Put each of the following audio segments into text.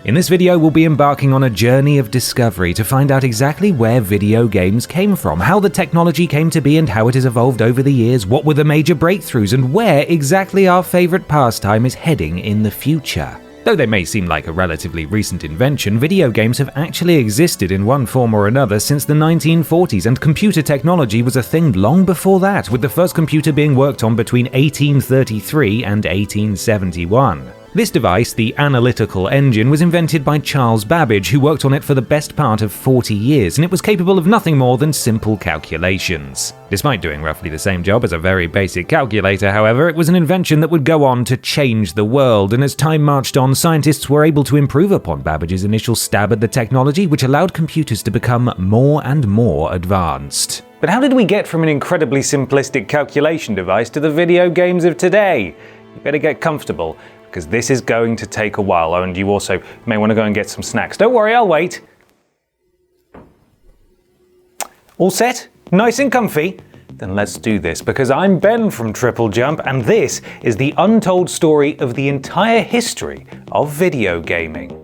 In this video, we'll be embarking on a journey of discovery to find out exactly where video games came from, how the technology came to be and how it has evolved over the years, what were the major breakthroughs, and where exactly our favorite pastime is heading in the future. Though they may seem like a relatively recent invention, video games have actually existed in one form or another since the 1940s, and computer technology was a thing long before that, with the first computer being worked on between 1833 and 1871. This device, the analytical engine, was invented by Charles Babbage, who worked on it for the best part of 40 years, and it was capable of nothing more than simple calculations. Despite doing roughly the same job as a very basic calculator, however, it was an invention that would go on to change the world, and as time marched on, scientists were able to improve upon Babbage's initial stab at the technology, which allowed computers to become more and more advanced. But how did we get from an incredibly simplistic calculation device to the video games of today? You better get comfortable, because this is going to take a while, and you also may want to go and get some snacks. Don't worry, I'll wait. All set? Nice and comfy? Then let's do this, because I'm Ben from TripleJump, and this is the untold story of the entire history of video gaming.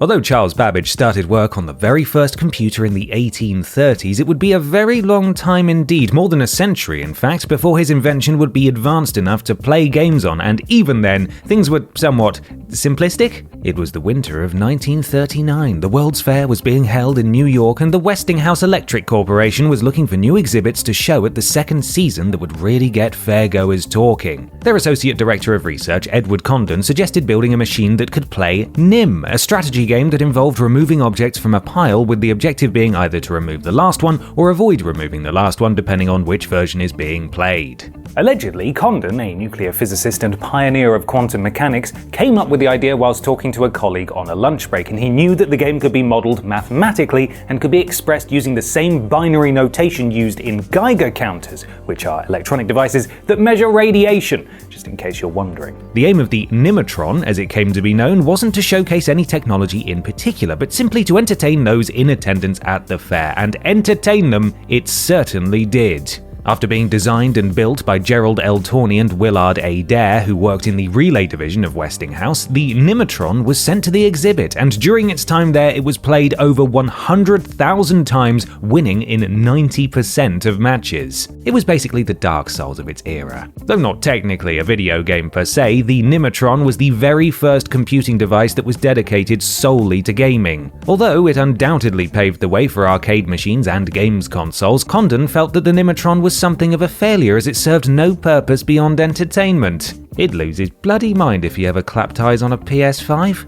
Although Charles Babbage started work on the very first computer in the 1830s, it would be a very long time indeed, more than a century in fact, before his invention would be advanced enough to play games on, and even then, things were somewhat simplistic. It was the winter of 1939, the World's Fair was being held in New York, and the Westinghouse Electric Corporation was looking for new exhibits to show at the second season that would really get fairgoers talking. Their Associate Director of Research, Edward Condon, suggested building a machine that could play NIM, a strategy game that involved removing objects from a pile, with the objective being either to remove the last one or avoid removing the last one depending on which version is being played. Allegedly, Condon, a nuclear physicist and pioneer of quantum mechanics, came up with the idea whilst talking to a colleague on a lunch break, and he knew that the game could be modelled mathematically and could be expressed using the same binary notation used in Geiger counters, which are electronic devices that measure radiation, just in case you're wondering. The aim of the Nimatron, as it came to be known, wasn't to showcase any technology in particular, but simply to entertain those in attendance at the fair, and entertain them it certainly did. After being designed and built by Gerald L. Tawney and Willard A. Dare, who worked in the relay division of Westinghouse, the Nimatron was sent to the exhibit, and during its time there it was played over 100,000 times, winning in 90% of matches. It was basically the Dark Souls of its era. Though not technically a video game per se, the Nimatron was the very first computing device that was dedicated solely to gaming. Although it undoubtedly paved the way for arcade machines and games consoles, Condon felt that the Nimatron was something of a failure as it served no purpose beyond entertainment. He'd lose his bloody mind if he ever clapped eyes on a PS5.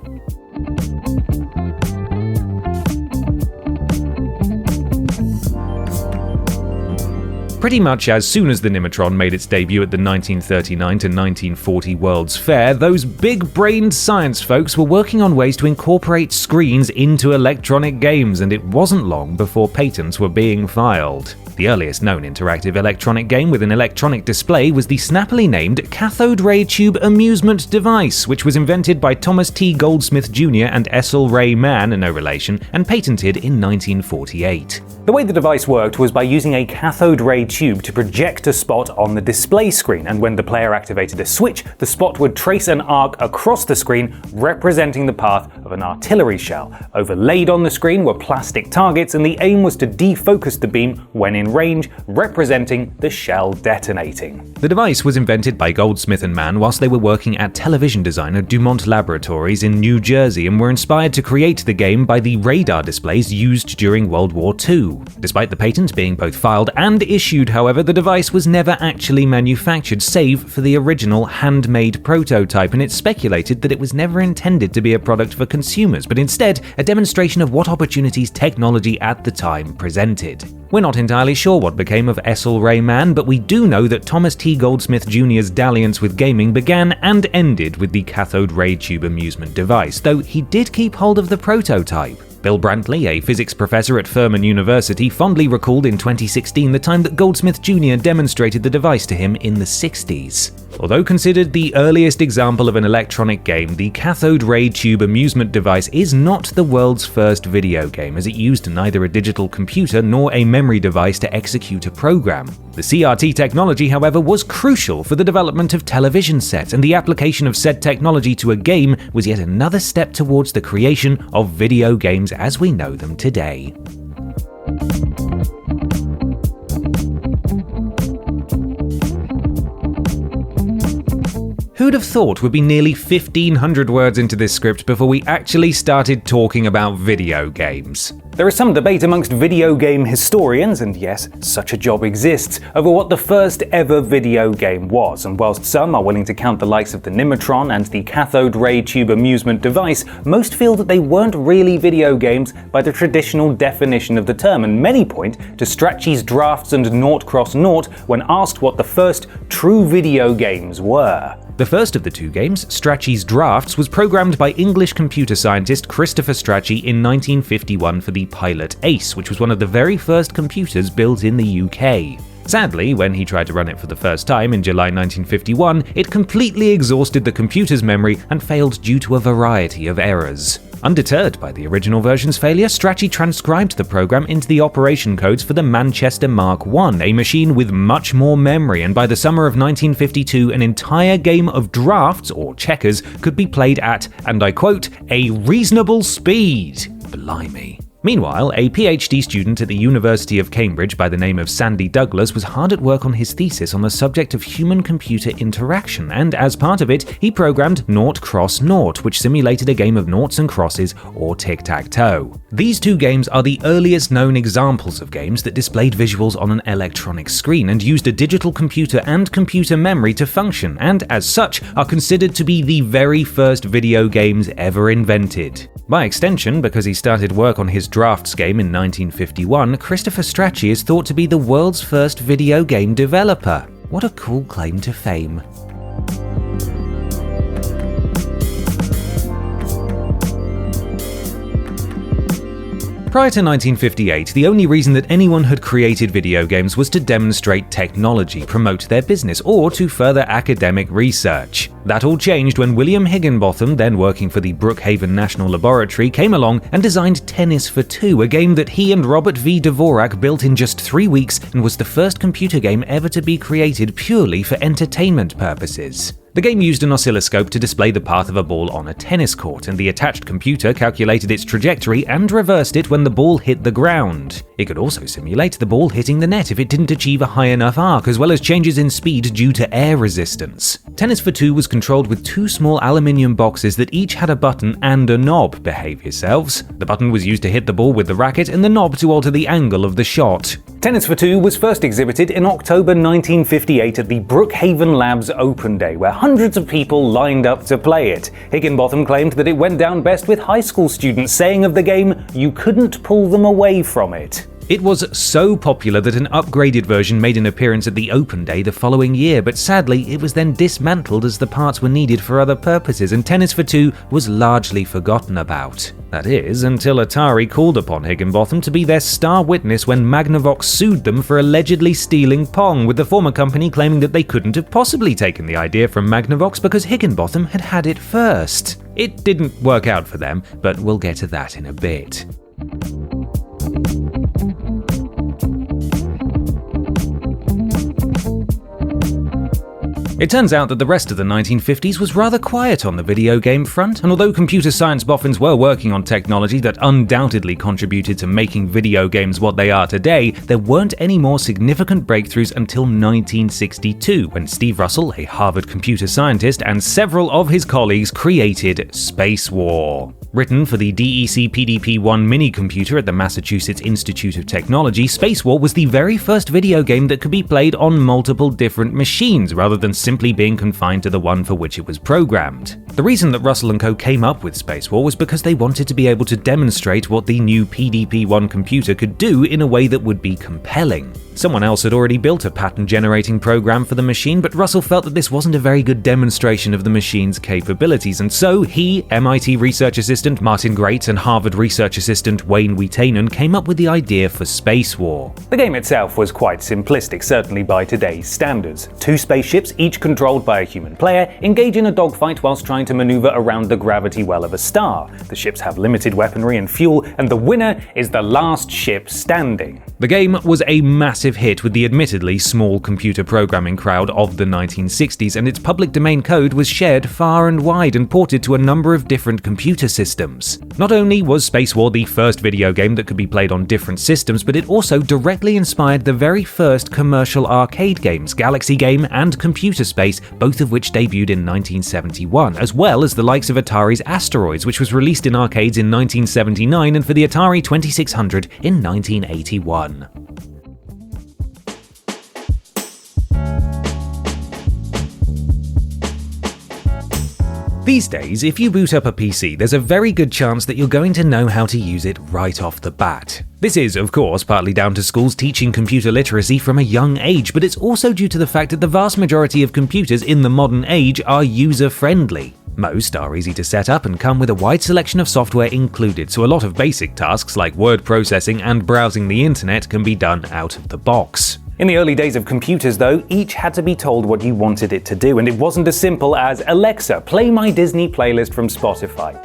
Pretty much as soon as the Nimatron made its debut at the 1939 to 1940 World's Fair, those big-brained science folks were working on ways to incorporate screens into electronic games, and it wasn't long before patents were being filed. The earliest known interactive electronic game with an electronic display was the snappily named cathode ray tube amusement device, which was invented by Thomas T. Goldsmith Jr. and Essel Ray Mann, no relation, and patented in 1948. The way the device worked was by using a cathode ray tube to project a spot on the display screen, and when the player activated a switch, the spot would trace an arc across the screen, representing the path of an artillery shell. Overlaid on the screen were plastic targets, and the aim was to defocus the beam when in range, representing the shell detonating. The device was invented by Goldsmith and Mann whilst they were working at television designer Dumont Laboratories in New Jersey, and were inspired to create the game by the radar displays used during World War II. Despite the patent being both filed and issued argued, however, the device was never actually manufactured, save for the original handmade prototype, and it's speculated that it was never intended to be a product for consumers, but instead a demonstration of what opportunities technology at the time presented. We're not entirely sure what became of Essel Ray Mann, but we do know that Thomas T. Goldsmith Jr.'s dalliance with gaming began and ended with the cathode ray tube amusement device, though he did keep hold of the prototype. Bill Brantley, a physics professor at Furman University, fondly recalled in 2016 the time that Goldsmith Jr. demonstrated the device to him in the 60s. Although considered the earliest example of an electronic game, the cathode ray tube amusement device is not the world's first video game, as it used neither a digital computer nor a memory device to execute a program. The CRT technology, however, was crucial for the development of television sets, and the application of said technology to a game was yet another step towards the creation of video games as we know them today. Who'd have thought we'd be nearly 1,500 words into this script before we actually started talking about video games? There is some debate amongst video game historians, and yes, such a job exists, over what the first ever video game was, and whilst some are willing to count the likes of the Nimitron and the cathode ray tube amusement device, most feel that they weren't really video games by the traditional definition of the term, and many point to Strachey's Drafts and Nought Cross Nought when asked what the first true video games were. The first of the two games, Strachey's Drafts, was programmed by English computer scientist Christopher Strachey in 1951 for the Pilot Ace, which was one of the very first computers built in the UK. Sadly, when he tried to run it for the first time in July 1951, it completely exhausted the computer's memory and failed due to a variety of errors. Undeterred by the original version's failure, Strachey transcribed the program into the operation codes for the Manchester Mark I, a machine with much more memory, and by the summer of 1952, an entire game of drafts, or checkers, could be played at, and I quote, a reasonable speed. Blimey. Meanwhile, a PhD student at the University of Cambridge by the name of Sandy Douglas was hard at work on his thesis on the subject of human-computer interaction, and as part of it, he programmed Nought Cross Nought, which simulated a game of noughts and crosses, or tic-tac-toe. These two games are the earliest known examples of games that displayed visuals on an electronic screen and used a digital computer and computer memory to function, and as such are considered to be the very first video games ever invented. By extension, because he started work on his Drafts game in 1951, Christopher Strachey is thought to be the world's first video game developer. What a cool claim to fame. Prior to 1958, the only reason that anyone had created video games was to demonstrate technology, promote their business, or to further academic research. That all changed when William Higginbotham, then working for the Brookhaven National Laboratory, came along and designed Tennis for Two, a game that he and Robert V. Dvorak built in just 3 weeks and was the first computer game ever to be created purely for entertainment purposes. The game used an oscilloscope to display the path of a ball on a tennis court, and the attached computer calculated its trajectory and reversed it when the ball hit the ground. It could also simulate the ball hitting the net if it didn't achieve a high enough arc, as well as changes in speed due to air resistance. Tennis for Two was controlled with 2 small aluminium boxes that each had a button and a knob. Behave yourselves. The button was used to hit the ball with the racket, and the knob to alter the angle of the shot. Tennis for Two was first exhibited in October 1958 at the Brookhaven Labs Open Day, where hundreds of people lined up to play it. Higginbotham claimed that it went down best with high school students, saying of the game, "You couldn't pull them away from it." It was so popular that an upgraded version made an appearance at the Open Day the following year, but sadly it was then dismantled as the parts were needed for other purposes, and Tennis for Two was largely forgotten about. That is, until Atari called upon Higginbotham to be their star witness when Magnavox sued them for allegedly stealing Pong, with the former company claiming that they couldn't have possibly taken the idea from Magnavox because Higginbotham had had it first. It didn't work out for them, but we'll get to that in a bit. It turns out that the rest of the 1950s was rather quiet on the video game front, and although computer science boffins were working on technology that undoubtedly contributed to making video games what they are today, there weren't any more significant breakthroughs until 1962, when Steve Russell, a Harvard computer scientist, and several of his colleagues created Space War. Written for the DEC PDP-1 mini-computer at the Massachusetts Institute of Technology, Space War was the very first video game that could be played on multiple different machines rather than simply being confined to the one for which it was programmed. The reason that Russell & Co. came up with Space War was because they wanted to be able to demonstrate what the new PDP-1 computer could do in a way that would be compelling. Someone else had already built a pattern-generating program for the machine, but Russell felt that this wasn't a very good demonstration of the machine's capabilities, and so he, MIT research assistant Martin Great, and Harvard research assistant Wayne Wietanen came up with the idea for Space War. The game itself was quite simplistic, certainly by today's standards. 2 spaceships, each controlled by a human player, engage in a dogfight whilst trying to maneuver around the gravity well of a star. The ships have limited weaponry and fuel, and the winner is the last ship standing. The game was a massive hit with the admittedly small computer programming crowd of the 1960s, and its public domain code was shared far and wide and ported to a number of different computer systems. Not only was Space War the first video game that could be played on different systems, but it also directly inspired the very first commercial arcade games, Galaxy Game and Computer Space, both of which debuted in 1971, as well as the likes of Atari's Asteroids, which was released in arcades in 1979 and for the Atari 2600 in 1981. These days, if you boot up a PC, there's a very good chance that you're going to know how to use it right off the bat. This is, of course, partly down to schools teaching computer literacy from a young age, but it's also due to the fact that the vast majority of computers in the modern age are user-friendly. Most are easy to set up and come with a wide selection of software included, so a lot of basic tasks like word processing and browsing the internet can be done out of the box. In the early days of computers, though, each had to be told what you wanted it to do, and it wasn't as simple as, "Alexa, play my Disney playlist from Spotify."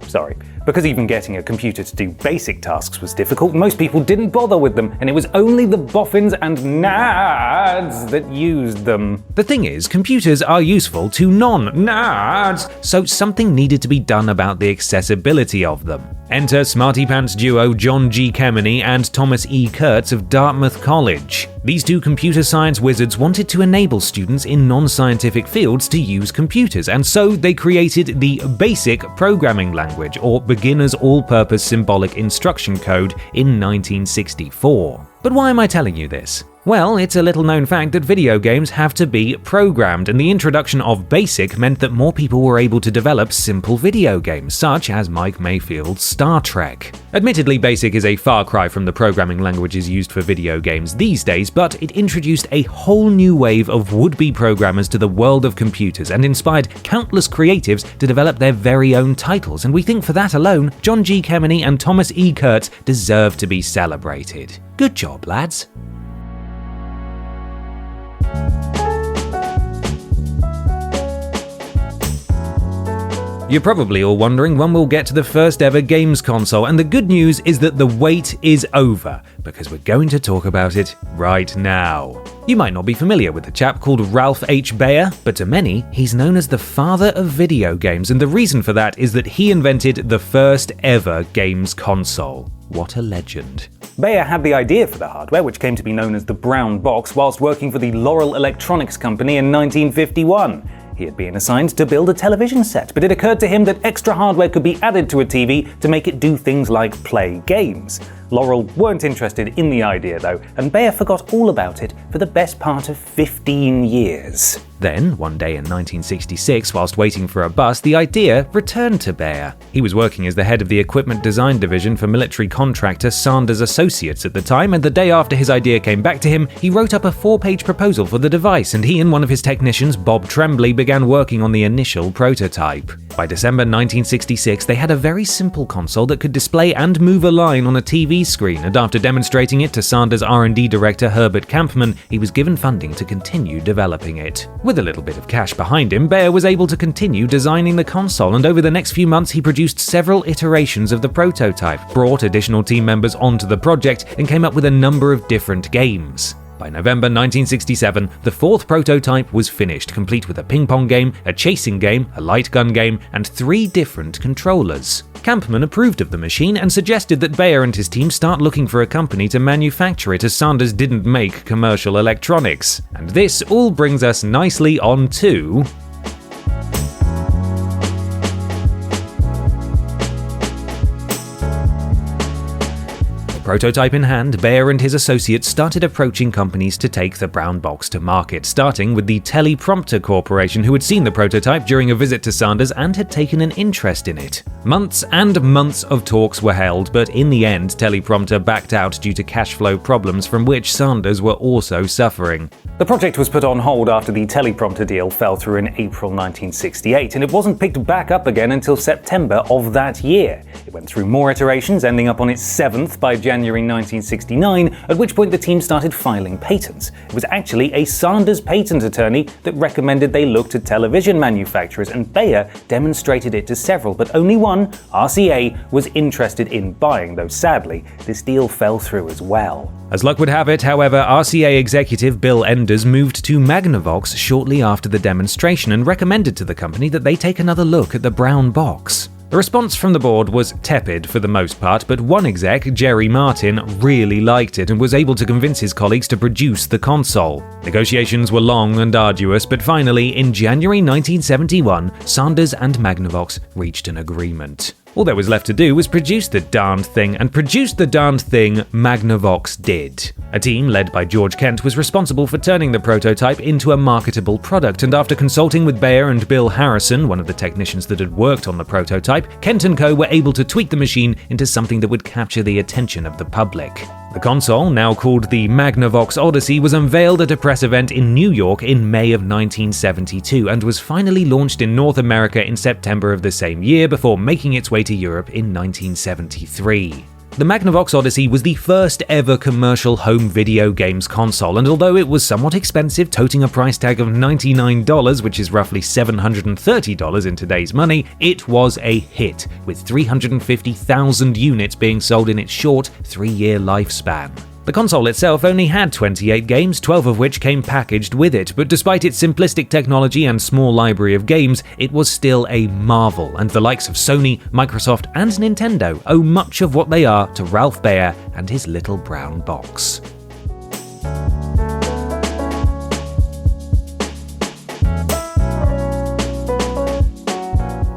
Sorry. Because even getting a computer to do basic tasks was difficult, most people didn't bother with them, and it was only the boffins and nerds that used them. The thing is, computers are useful to non-nerds, so something needed to be done about the accessibility of them. Enter Smarty Pants duo John G. Kemeny and Thomas E. Kurtz of Dartmouth College. These 2 computer science wizards wanted to enable students in non-scientific fields to use computers, and so they created the Basic Programming Language, or Beginner's All-Purpose Symbolic Instruction Code, in 1964. But why am I telling you this? Well, it's a little-known fact that video games have to be programmed, and the introduction of BASIC meant that more people were able to develop simple video games, such as Mike Mayfield's Star Trek. Admittedly, BASIC is a far cry from the programming languages used for video games these days, but it introduced a whole new wave of would-be programmers to the world of computers and inspired countless creatives to develop their very own titles, and we think for that alone, John G. Kemeny and Thomas E. Kurtz deserve to be celebrated. Good job, lads. You're probably all wondering when we'll get to the first ever games console, and the good news is that the wait is over, because we're going to talk about it right now. You might not be familiar with a chap called Ralph H. Baer, but to many, he's known as the father of video games, and the reason for that is that he invented the first ever games console. What a legend. Baer had the idea for the hardware, which came to be known as the Brown Box, whilst working for the Laurel Electronics Company in 1951. He had been assigned to build a television set, but it occurred to him that extra hardware could be added to a TV to make it do things like play games. Laurel weren't interested in the idea though, and Baer forgot all about it for the best part of 15 years. Then, one day in 1966, whilst waiting for a bus, the idea returned to Baer. He was working as the head of the equipment design division for military contractor Sanders Associates at the time, and the day after his idea came back to him, he wrote up a 4-page proposal for the device, and he and one of his technicians, Bob Tremblay, began working on the initial prototype. By December 1966, they had a very simple console that could display and move a line on a TV screen, and after demonstrating it to Sanders' R&D director Herbert Kampman, he was given funding to continue developing it. With a little bit of cash behind him, Baer was able to continue designing the console, and over the next few months he produced several iterations of the prototype, brought additional team members onto the project, and came up with a number of different games. By November 1967, the 4th prototype was finished, complete with a ping-pong game, a chasing game, a light gun game, and 3 different controllers. Kampman approved of the machine and suggested that Baer and his team start looking for a company to manufacture it, as Sanders didn't make commercial electronics. And this all brings us nicely on to Prototype in hand, Bayer and his associates started approaching companies to take the brown box to market, starting with the Teleprompter Corporation, who had seen the prototype during a visit to Sanders and had taken an interest in it. Months and months of talks were held, but in the end, Teleprompter backed out due to cash flow problems from which Sanders were also suffering. The project was put on hold after the teleprompter deal fell through in April 1968, and it wasn't picked back up again until September of that year. It went through more iterations, ending up on its 7th by January 1969, at which point the team started filing patents. It was actually a Sanders patent attorney that recommended they look to television manufacturers, and Bayer demonstrated it to several, but only one, RCA, was interested in buying, though sadly, this deal fell through as well. As luck would have it, however, RCA executive Bill Enders moved to Magnavox shortly after the demonstration and recommended to the company that they take another look at the brown box. The response from the board was tepid for the most part, but one exec, Jerry Martin, really liked it and was able to convince his colleagues to produce the console. Negotiations were long and arduous, but finally, in January 1971, Sanders and Magnavox reached an agreement. All there was left to do was produce the darned thing, and produce the darned thing Magnavox did. A team led by George Kent was responsible for turning the prototype into a marketable product, and after consulting with Bayer and Bill Harrison, one of the technicians that had worked on the prototype, Kent & Co. were able to tweak the machine into something that would capture the attention of the public. The console, now called the Magnavox Odyssey, was unveiled at a press event in New York in May of 1972 and was finally launched in North America in September of the same year before making its way to Europe in 1973. The Magnavox Odyssey was the first ever commercial home video games console, and although it was somewhat expensive, toting a price tag of $99, which is roughly $730 in today's money, it was a hit, with 350,000 units being sold in its short 3-year lifespan. The console itself only had 28 games, 12 of which came packaged with it, but despite its simplistic technology and small library of games, it was still a marvel, and the likes of Sony, Microsoft, and Nintendo owe much of what they are to Ralph Baer and his little brown box.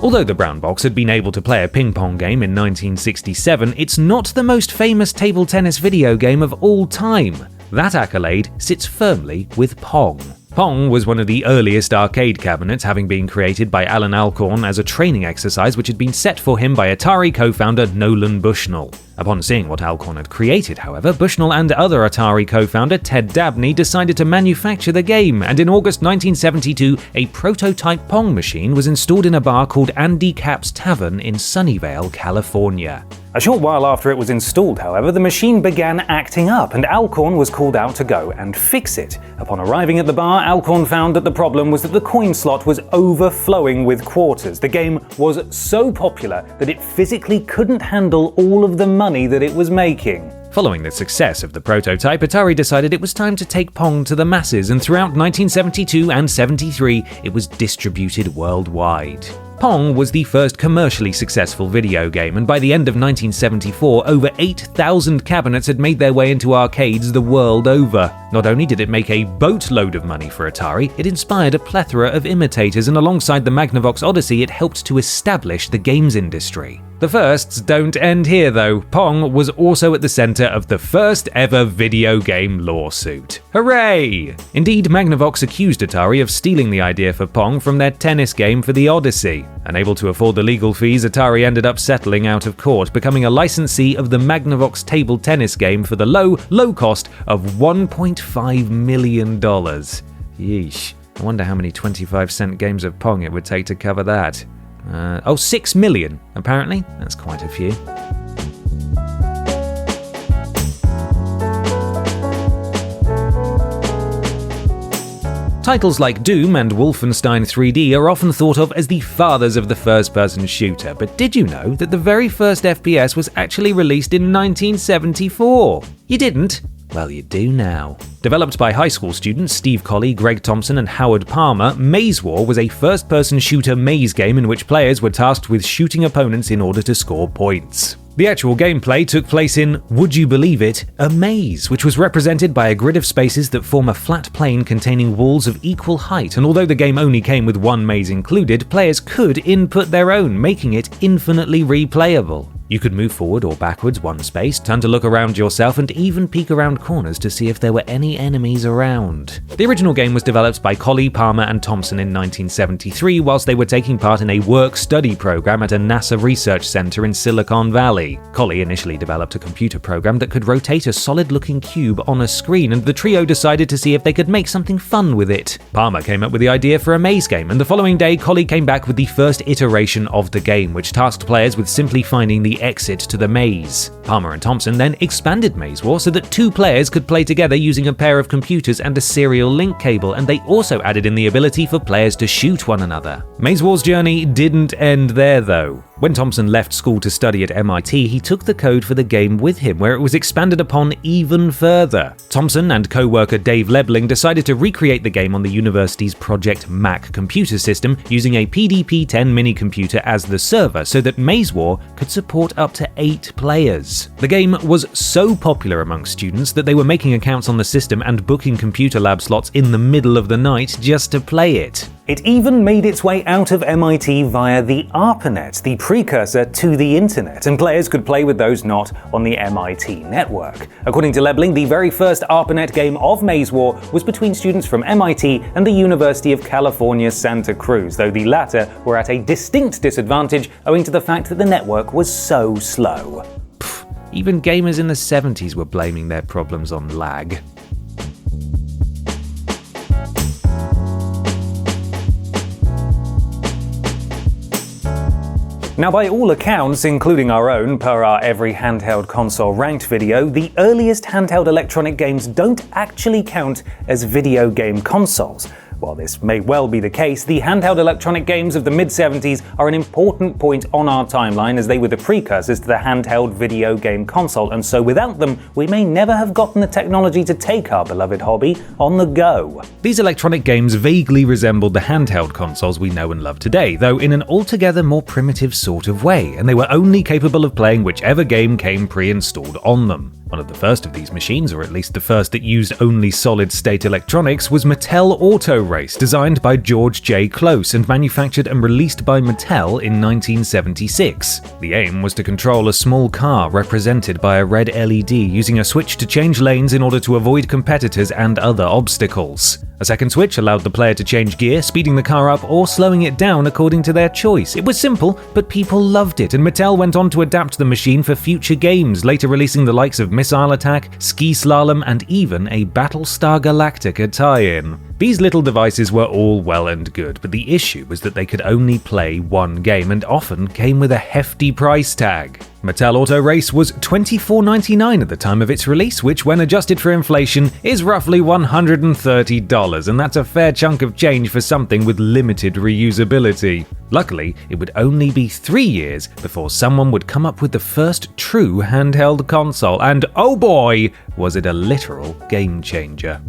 Although the brown box had been able to play a ping-pong game in 1967, it's not the most famous table tennis video game of all time. That accolade sits firmly with Pong. Pong was one of the earliest arcade cabinets, having been created by Alan Alcorn as a training exercise which had been set for him by Atari co-founder Nolan Bushnell. Upon seeing what Alcorn had created, however, Bushnell and other Atari co-founder Ted Dabney decided to manufacture the game, and in August 1972, a prototype Pong machine was installed in a bar called Andy Capp's Tavern in Sunnyvale, California. A short while after it was installed, however, the machine began acting up, and Alcorn was called out to go and fix it. Upon arriving at the bar, Alcorn found that the problem was that the coin slot was overflowing with quarters. The game was so popular that it physically couldn't handle all of the money that it was making. Following the success of the prototype, Atari decided it was time to take Pong to the masses, and throughout 1972 and 73, it was distributed worldwide. Pong was the first commercially successful video game, and by the end of 1974, over 8,000 cabinets had made their way into arcades the world over. Not only did it make a boatload of money for Atari, it inspired a plethora of imitators, and alongside the Magnavox Odyssey, it helped to establish the games industry. The firsts don't end here though. Pong was also at the center of the first ever video game lawsuit. Hooray! Indeed, Magnavox accused Atari of stealing the idea for Pong from their tennis game for the Odyssey. Unable to afford the legal fees, Atari ended up settling out of court, becoming a licensee of the Magnavox table tennis game for the low cost of $1.5 million. Yeesh. I wonder how many 25-cent games of Pong it would take to cover that. 6 million, apparently. That's quite a few. Titles like Doom and Wolfenstein 3D are often thought of as the fathers of the first-person shooter, but did you know that the very first FPS was actually released in 1974? You didn't? Well, you do now. Developed by high school students Steve Colley, Greg Thompson, and Howard Palmer, Maze War was a first-person shooter maze game in which players were tasked with shooting opponents in order to score points. The actual gameplay took place in, would you believe it, a maze, which was represented by a grid of spaces that form a flat plane containing walls of equal height, and although the game only came with one maze included, players could input their own, making it infinitely replayable. You could move forward or backwards one space, turn to look around yourself, and even peek around corners to see if there were any enemies around. The original game was developed by Colley, Palmer, and Thompson in 1973 whilst they were taking part in a work-study program at a NASA research center in Silicon Valley. Colley initially developed a computer program that could rotate a solid-looking cube on a screen, and the trio decided to see if they could make something fun with it. Palmer came up with the idea for a maze game, and the following day Colley came back with the first iteration of the game, which tasked players with simply finding the exit to the maze. Palmer and Thompson then expanded Maze War so that 2 players could play together using a pair of computers and a serial link cable, and they also added in the ability for players to shoot one another. Maze War's journey didn't end there though. When Thompson left school to study at MIT, he took the code for the game with him, where it was expanded upon even further. Thompson and co-worker Dave Lebling decided to recreate the game on the university's Project Mac computer system using a PDP-10 mini-computer as the server so that Maze War could support up to 8 players. The game was so popular among students that they were making accounts on the system and booking computer lab slots in the middle of the night just to play it. It even made its way out of MIT via the ARPANET, the precursor to the internet, and players could play with those not on the MIT network. According to Lebling, the very first ARPANET game of Maze War was between students from MIT and the University of California, Santa Cruz, though the latter were at a distinct disadvantage owing to the fact that the network was so slow. Even gamers in the 70s were blaming their problems on lag. Now, by all accounts, including our own, per our Every Handheld Console Ranked video, the earliest handheld electronic games don't actually count as video game consoles. While this may well be the case, the handheld electronic games of the mid-70s are an important point on our timeline as they were the precursors to the handheld video game console, and so without them, we may never have gotten the technology to take our beloved hobby on the go. These electronic games vaguely resembled the handheld consoles we know and love today, though in an altogether more primitive sort of way, and they were only capable of playing whichever game came pre-installed on them. One of the first of these machines, or at least the first that used only solid-state electronics, was Mattel Auto Race, designed by George J. Close and manufactured and released by Mattel in 1976. The aim was to control a small car represented by a red LED using a switch to change lanes in order to avoid competitors and other obstacles. A second switch allowed the player to change gear, speeding the car up or slowing it down according to their choice. It was simple, but people loved it, and Mattel went on to adapt the machine for future games, later releasing the likes of Missile Attack, Ski Slalom, and even a Battlestar Galactica tie-in. These little devices were all well and good, but the issue was that they could only play one game and often came with a hefty price tag. Mattel Auto Race was $24.99 at the time of its release, which when adjusted for inflation is roughly $130, and that's a fair chunk of change for something with limited reusability. Luckily, it would only be 3 years before someone would come up with the first true handheld console, and oh boy, was it a literal game changer.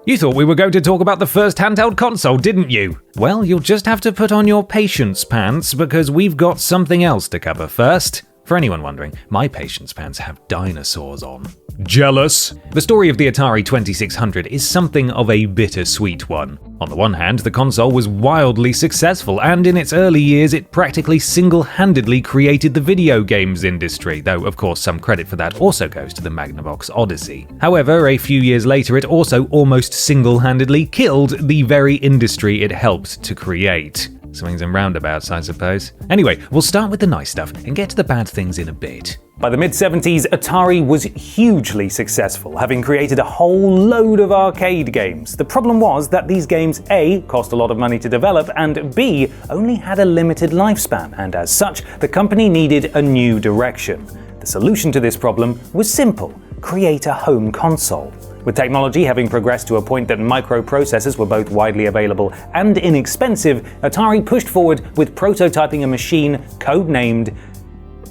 You thought we were going to talk about the first handheld console, didn't you? Well, you'll just have to put on your patience pants because we've got something else to cover first. For anyone wondering, my patience pants have dinosaurs on. Jealous? The story of the Atari 2600 is something of a bittersweet one. On the one hand, the console was wildly successful, and in its early years it practically single-handedly created the video games industry, though of course some credit for that also goes to the Magnavox Odyssey. However, a few years later it also almost single-handedly killed the very industry it helped to create. Swings and roundabouts, I suppose. Anyway, we'll start with the nice stuff and get to the bad things in a bit. By the mid-70s, Atari was hugely successful, having created a whole load of arcade games. The problem was that these games A, cost a lot of money to develop, and B, only had a limited lifespan, and as such, the company needed a new direction. The solution to this problem was simple: create a home console. With technology having progressed to a point that microprocessors were both widely available and inexpensive, Atari pushed forward with prototyping a machine codenamed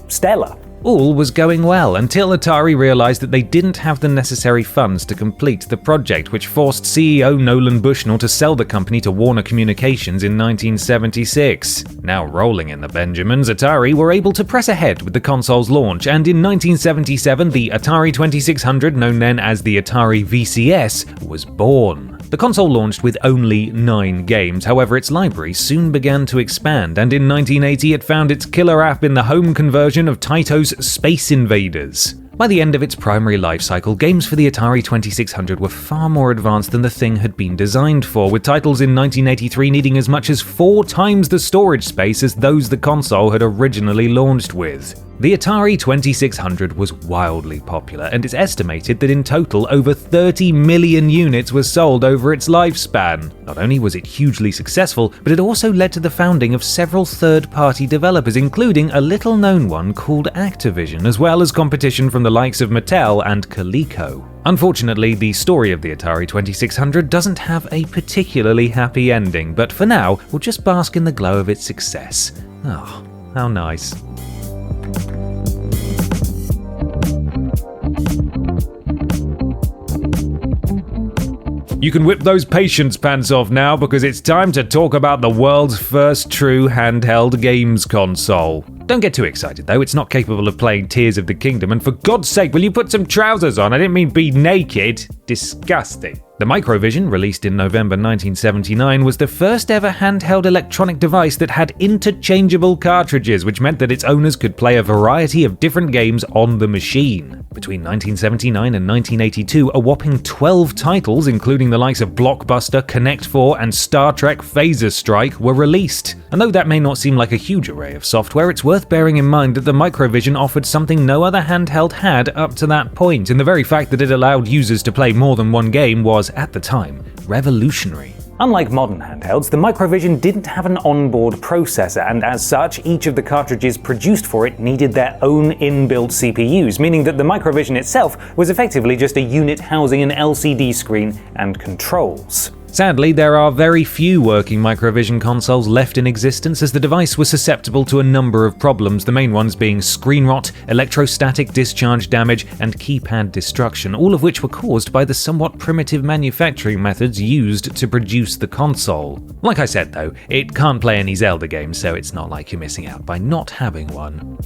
Stella. All was going well until Atari realized that they didn't have the necessary funds to complete the project, which forced CEO Nolan Bushnell to sell the company to Warner Communications in 1976. Now rolling in the Benjamins, Atari were able to press ahead with the console's launch, and in 1977 the Atari 2600, known then as the Atari VCS, was born. The console launched with only 9 games, however its library soon began to expand, and in 1980 it found its killer app in the home conversion of Taito's Space Invaders. By the end of its primary life cycle, games for the Atari 2600 were far more advanced than the thing had been designed for, with titles in 1983 needing as much as 4 times the storage space as those the console had originally launched with. The Atari 2600 was wildly popular, and it's estimated that in total over 30 million units were sold over its lifespan. Not only was it hugely successful, but it also led to the founding of several third-party developers, including a little-known one called Activision, as well as competition from the likes of Mattel and Coleco. Unfortunately, the story of the Atari 2600 doesn't have a particularly happy ending, but for now, we'll just bask in the glow of its success. Oh, how nice. You can whip those patience pants off now because it's time to talk about the world's first true handheld games console. Don't get too excited though, it's not capable of playing Tears of the Kingdom, and for God's sake, will you put some trousers on? I didn't mean be naked. Disgusting. The Microvision, released in November 1979, was the first ever handheld electronic device that had interchangeable cartridges, which meant that its owners could play a variety of different games on the machine. Between 1979 and 1982, a whopping 12 titles, including the likes of Blockbuster, Connect 4, and Star Trek Phaser Strike, were released. And though that may not seem like a huge array of software, it's worth bearing in mind that the Microvision offered something no other handheld had up to that point, and the very fact that it allowed users to play more than one game was, at the time, revolutionary. Unlike modern handhelds, the Microvision didn't have an onboard processor, and as such, each of the cartridges produced for it needed their own inbuilt CPUs, meaning that the Microvision itself was effectively just a unit housing an LCD screen and controls. Sadly, there are very few working Microvision consoles left in existence, as the device was susceptible to a number of problems, the main ones being screen rot, electrostatic discharge damage, and keypad destruction, all of which were caused by the somewhat primitive manufacturing methods used to produce the console. Like I said though, it can't play any Zelda games, so it's not like you're missing out by not having one.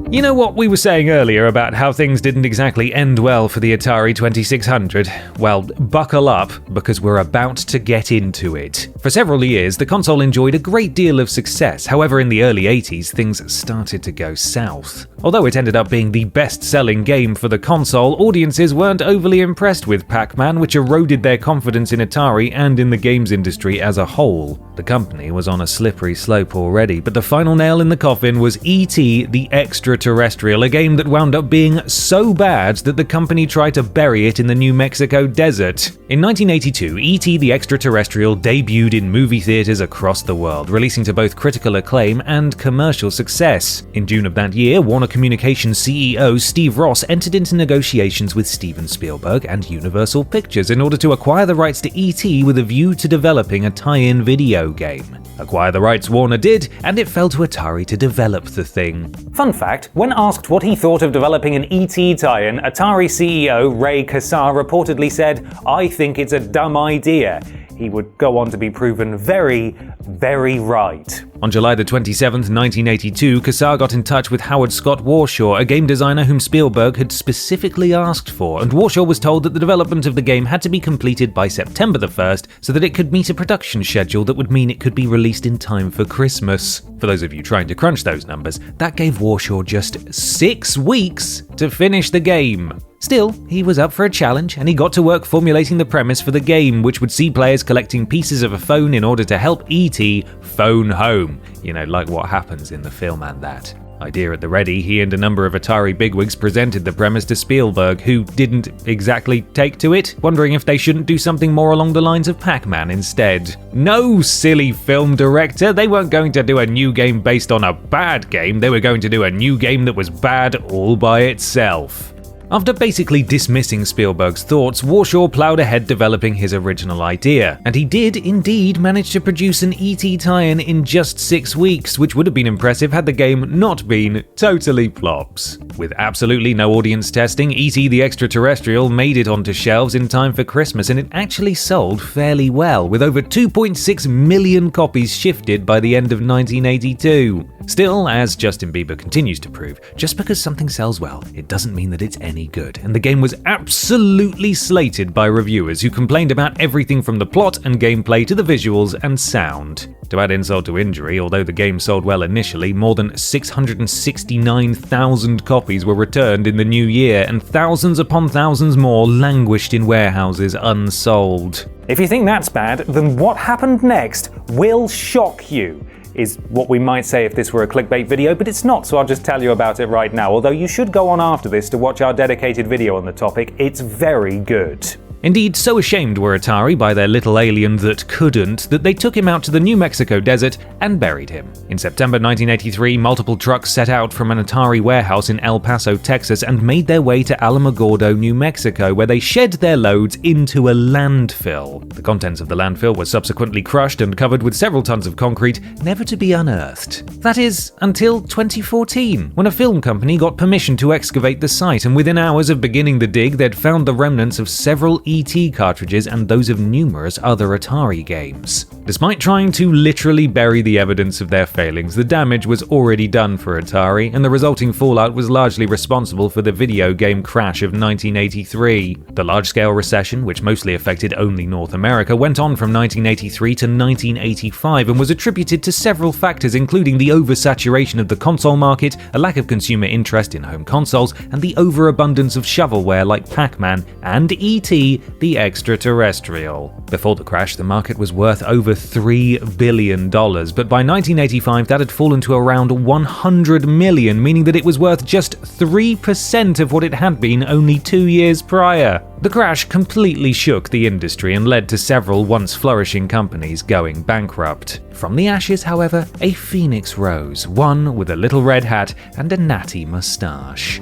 You know what we were saying earlier about how things didn't exactly end well for the Atari 2600? Well, buckle up, because we're about to get into it. For several years, the console enjoyed a great deal of success. However, in the early 80s, things started to go south. Although it ended up being the best-selling game for the console, audiences weren't overly impressed with Pac-Man, which eroded their confidence in Atari and in the games industry as a whole. The company was on a slippery slope already, but the final nail in the coffin was E.T. the Extraterrestrial, a game that wound up being so bad that the company tried to bury it in the New Mexico desert. In 1982, E.T. the Extraterrestrial debuted in movie theaters across the world, releasing to both critical acclaim and commercial success. In June of that year, Warner Communications CEO Steve Ross entered into negotiations with Steven Spielberg and Universal Pictures in order to acquire the rights to E.T. with a view to developing a tie-in video game. Acquire the rights Warner did, and it fell to Atari to develop the thing. Fun fact, when asked what he thought of developing an E.T. tie-in, Atari CEO Ray Kassar reportedly said, "I think it's a dumb idea." He would go on to be proven very, very right. On July the 27th, 1982, Kassar got in touch with Howard Scott Warshaw, a game designer whom Spielberg had specifically asked for, and Warshaw was told that the development of the game had to be completed by September the 1st so that it could meet a production schedule that would mean it could be released in time for Christmas. For those of you trying to crunch those numbers, that gave Warshaw just 6 weeks to finish the game. Still, he was up for a challenge, and he got to work formulating the premise for the game, which would see players collecting pieces of a phone in order to help E.T. phone home. You know, like what happens in the film and that. Idea at the ready, he and a number of Atari bigwigs presented the premise to Spielberg, who didn't exactly take to it, wondering if they shouldn't do something more along the lines of Pac-Man instead. No, silly film director, they weren't going to do a new game based on a bad game, they were going to do a new game that was bad all by itself. After basically dismissing Spielberg's thoughts, Warshaw plowed ahead developing his original idea, and he did indeed manage to produce an E.T. tie-in in just 6 weeks, which would have been impressive had the game not been totally flops. With absolutely no audience testing, E.T. the Extraterrestrial made it onto shelves in time for Christmas, and it actually sold fairly well, with over 2.6 million copies shifted by the end of 1982. Still, as Justin Bieber continues to prove, just because something sells well, it doesn't mean that it's any good, and the game was absolutely slated by reviewers who complained about everything from the plot and gameplay to the visuals and sound. To add insult to injury, although the game sold well initially, more than 669,000 copies were returned in the new year, and thousands upon thousands more languished in warehouses unsold. If you think that's bad, then what happened next will shock you, is what we might say if this were a clickbait video, but it's not, so I'll just tell you about it right now, although you should go on after this to watch our dedicated video on the topic. It's very good. Indeed, so ashamed were Atari by their little alien that couldn't, that they took him out to the New Mexico desert and buried him. In September 1983, multiple trucks set out from an Atari warehouse in El Paso, Texas, and made their way to Alamogordo, New Mexico, where they shed their loads into a landfill. The contents of the landfill were subsequently crushed and covered with several tons of concrete, never to be unearthed. That is, until 2014, when a film company got permission to excavate the site, and within hours of beginning the dig, they'd found the remnants of several E.T. cartridges and those of numerous other Atari games. Despite trying to literally bury the evidence of their failings, the damage was already done for Atari, and the resulting fallout was largely responsible for the video game crash of 1983. The large-scale recession, which mostly affected only North America, went on from 1983 to 1985 and was attributed to several factors, including the oversaturation of the console market, a lack of consumer interest in home consoles, and the overabundance of shovelware like Pac-Man and E.T. the Extraterrestrial. Before the crash, the market was worth over $3 billion, but by 1985 that had fallen to around $100 million, meaning that it was worth just 3% of what it had been only 2 years prior. The crash completely shook the industry and led to several once flourishing companies going bankrupt. From the ashes, however, a phoenix rose, one with a little red hat and a natty moustache.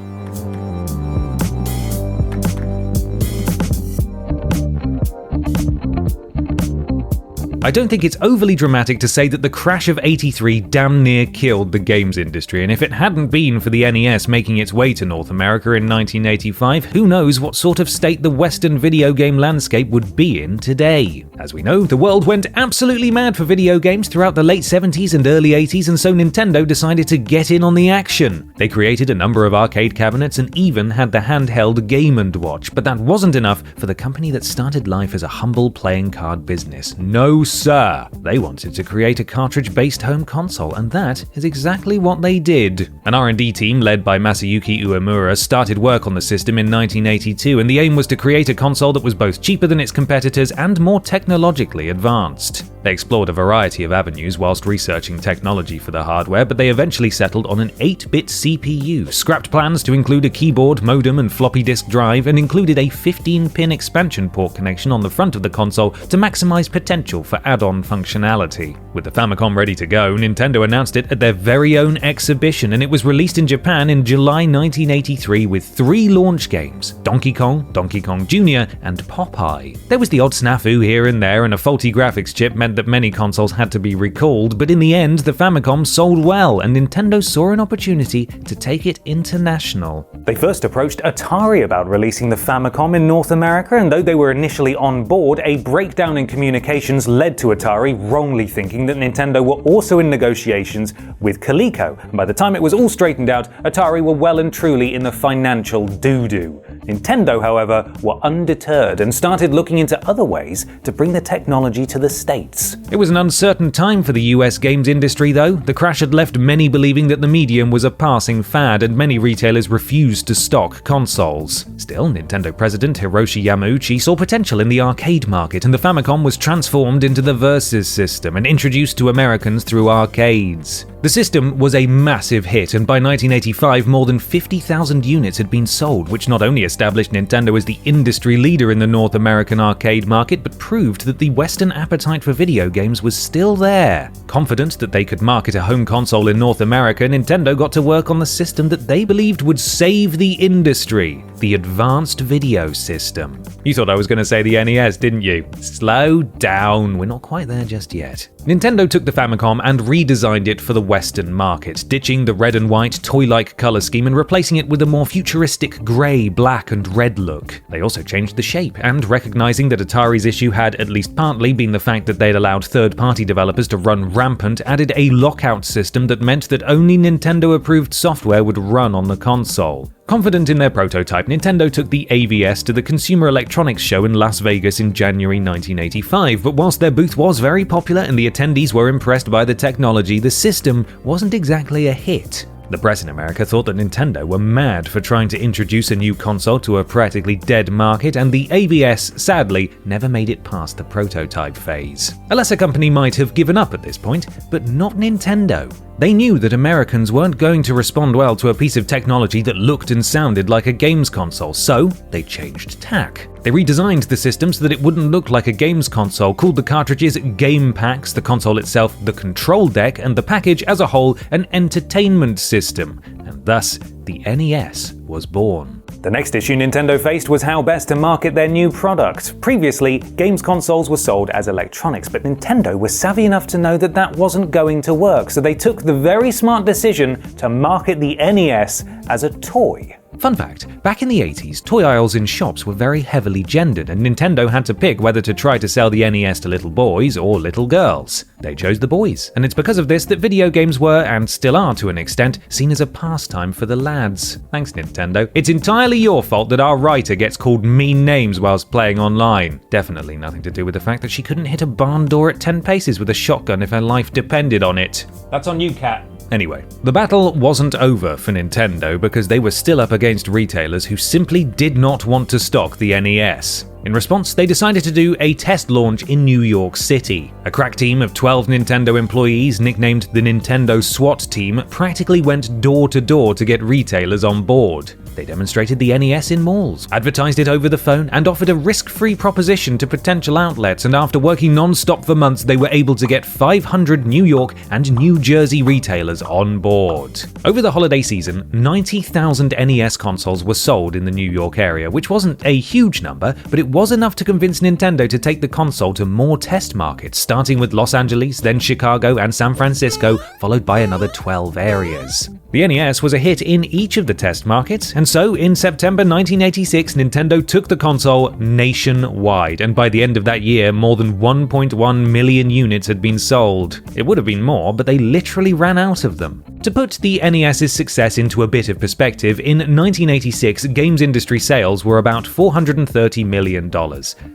I don't think it's overly dramatic to say that the crash of 83 damn near killed the games industry, and if it hadn't been for the NES making its way to North America in 1985, who knows what sort of state the Western video game landscape would be in today. As we know, the world went absolutely mad for video games throughout the late 70s and early 80s, and so Nintendo decided to get in on the action. They created a number of arcade cabinets and even had the handheld Game & Watch, but that wasn't enough for the company that started life as a humble playing card business. No sir, they wanted to create a cartridge-based home console, and that is exactly what they did. An R&D team led by Masayuki Uemura started work on the system in 1982, and the aim was to create a console that was both cheaper than its competitors and more technologically advanced. They explored a variety of avenues whilst researching technology for the hardware, but they eventually settled on an 8-bit CPU, scrapped plans to include a keyboard, modem, and floppy disk drive, and included a 15-pin expansion port connection on the front of the console to maximize potential for add-on functionality. With the Famicom ready to go, Nintendo announced it at their very own exhibition, and it was released in Japan in July 1983 with 3 launch games: Donkey Kong, Donkey Kong Jr., and Popeye. There was the odd snafu here and there, and a faulty graphics chip meant that many consoles had to be recalled, but in the end, the Famicom sold well, and Nintendo saw an opportunity to take it international. They first approached Atari about releasing the Famicom in North America, and though they were initially on board, a breakdown in communications led to Atari wrongly thinking that Nintendo were also in negotiations with Coleco, and by the time it was all straightened out, Atari were well and truly in the financial doo-doo. Nintendo, however, were undeterred and started looking into other ways to bring the technology to the States. It was an uncertain time for the US games industry, though. The crash had left many believing that the medium was a passing fad, and many retailers refused to stock consoles. Still, Nintendo president Hiroshi Yamauchi saw potential in the arcade market, and the Famicom was transformed into the Versus system and introduced to Americans through arcades. The system was a massive hit, and by 1985 more than 50,000 units had been sold, which not only established Nintendo as the industry leader in the North American arcade market, but proved that the Western appetite for video games was still there. Confident that they could market a home console in North America, Nintendo got to work on the system that they believed would save the industry. the Advanced Video System. You thought I was going to say the NES, didn't you? Slow down, we're not quite there just yet. Nintendo took the Famicom and redesigned it for the Western market, ditching the red and white toy-like color scheme and replacing it with a more futuristic grey, black and red look. They also changed the shape, and recognizing that Atari's issue had at least partly been the fact that they'd allowed third-party developers to run rampant, added a lockout system that meant that only Nintendo-approved software would run on the console. Confident in their prototype, Nintendo took the AVS to the Consumer Electronics Show in Las Vegas in January 1985, but whilst their booth was very popular and the attendees were impressed by the technology, the system wasn't exactly a hit. The press in America thought that Nintendo were mad for trying to introduce a new console to a practically dead market, and the AVS, sadly, never made it past the prototype phase. A lesser company might have given up at this point, but not Nintendo. They knew that Americans weren't going to respond well to a piece of technology that looked and sounded like a games console, so they changed tack. They redesigned the system so that it wouldn't look like a games console, called the cartridges game packs, the console itself the control deck, and the package as a whole an entertainment system, and thus the NES was born. The next issue Nintendo faced was how best to market their new product. Previously, games consoles were sold as electronics, but Nintendo was savvy enough to know that that wasn't going to work, so they took the very smart decision to market the NES as a toy. Fun fact, back in the 80s, toy aisles in shops were very heavily gendered, and Nintendo had to pick whether to try to sell the NES to little boys or little girls. They chose the boys, and it's because of this that video games were, and still are to an extent, seen as a pastime for the lads. Thanks, Nintendo. It's entirely your fault that our writer gets called mean names whilst playing online. Definitely nothing to do with the fact that she couldn't hit a barn door at 10 paces with a shotgun if her life depended on it. That's on you, Cat. Anyway, the battle wasn't over for Nintendo because they were still up against retailers who simply did not want to stock the NES. In response, they decided to do a test launch in New York City. A crack team of 12 Nintendo employees, nicknamed the Nintendo SWAT team, practically went door to door to get retailers on board. They demonstrated the NES in malls, advertised it over the phone, and offered a risk-free proposition to potential outlets, and after working non-stop for months, they were able to get 500 New York and New Jersey retailers on board. Over the holiday season, 90,000 NES consoles were sold in the New York area, which wasn't a huge number, but it was enough to convince Nintendo to take the console to more test markets, starting with Los Angeles, then Chicago and San Francisco, followed by another 12 areas. The NES was a hit in each of the test markets, and so in September 1986, Nintendo took the console nationwide, and by the end of that year, more than 1.1 million units had been sold. It would have been more, but they literally ran out of them. To put the NES's success into a bit of perspective, in 1986, games industry sales were about $430 million.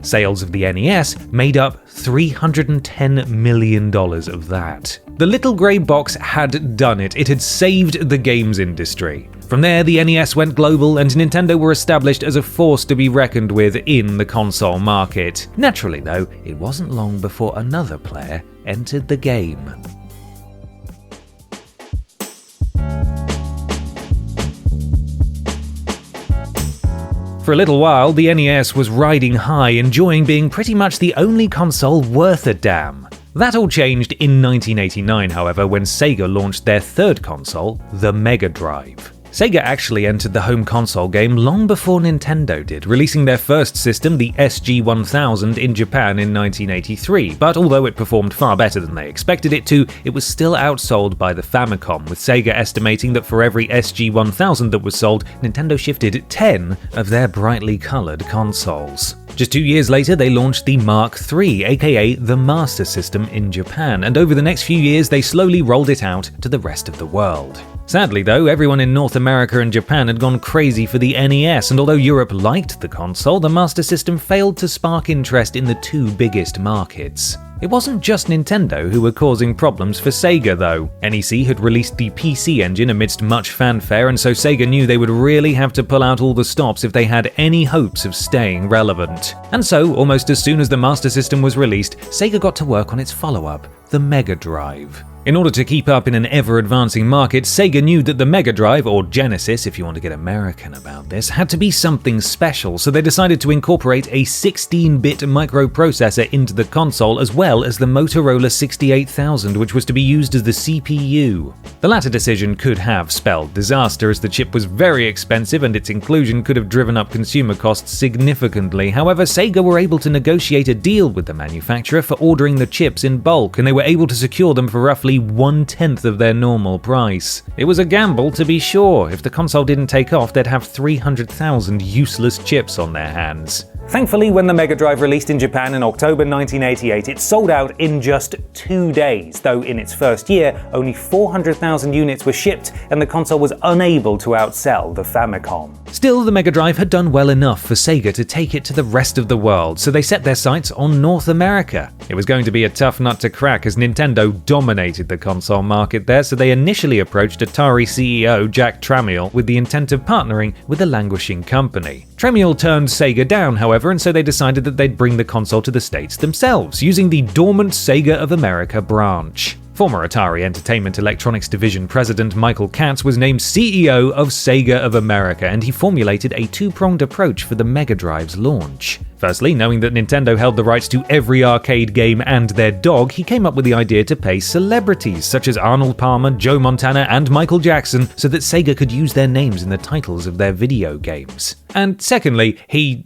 Sales of the NES made up $310 million of that. The little grey box had done it. It had saved the games industry. From there, the NES went global, and Nintendo were established as a force to be reckoned with in the console market. Naturally, though, it wasn't long before another player entered the game. For a little while, the NES was riding high, enjoying being pretty much the only console worth a damn. That all changed in 1989, however, when Sega launched their third console, the Mega Drive. Sega actually entered the home console game long before Nintendo did, releasing their first system, the SG-1000, in Japan in 1983, but although it performed far better than they expected it to, it was still outsold by the Famicom, with Sega estimating that for every SG-1000 that was sold, Nintendo shifted 10 of their brightly coloured consoles. Just 2 years later, they launched the Mark III, aka the Master System, in Japan, and over the next few years they slowly rolled it out to the rest of the world. Sadly though, everyone in North America and Japan had gone crazy for the NES, and although Europe liked the console, the Master System failed to spark interest in the two biggest markets. It wasn't just Nintendo who were causing problems for Sega though. NEC had released the PC engine amidst much fanfare, and so Sega knew they would really have to pull out all the stops if they had any hopes of staying relevant. And so, almost as soon as the Master System was released, Sega got to work on its follow-up, the Mega Drive. In order to keep up in an ever-advancing market, Sega knew that the Mega Drive, or Genesis if you want to get American about this, had to be something special, so they decided to incorporate a 16-bit microprocessor into the console as well as the Motorola 68000, which was to be used as the CPU. The latter decision could have spelled disaster, as the chip was very expensive and its inclusion could have driven up consumer costs significantly. However, Sega were able to negotiate a deal with the manufacturer for ordering the chips in bulk, and they were able to secure them for roughly 1/10 of their normal price. It was a gamble, to be sure. If the console didn't take off, they'd have 300,000 useless chips on their hands. Thankfully, when the Mega Drive released in Japan in October 1988, it sold out in just 2 days, though in its first year, only 400,000 units were shipped and the console was unable to outsell the Famicom. Still, the Mega Drive had done well enough for Sega to take it to the rest of the world, so they set their sights on North America. It was going to be a tough nut to crack as Nintendo dominated the console market there, so they initially approached Atari CEO Jack Tramiel with the intent of partnering with a languishing company. Tramiel turned Sega down, however, and so they decided that they'd bring the console to the States themselves, using the dormant Sega of America branch. Former Atari Entertainment Electronics Division President Michael Katz was named CEO of Sega of America, and he formulated a two-pronged approach for the Mega Drive's launch. Firstly, knowing that Nintendo held the rights to every arcade game and their dog, he came up with the idea to pay celebrities such as Arnold Palmer, Joe Montana, and Michael Jackson so that Sega could use their names in the titles of their video games. And secondly, he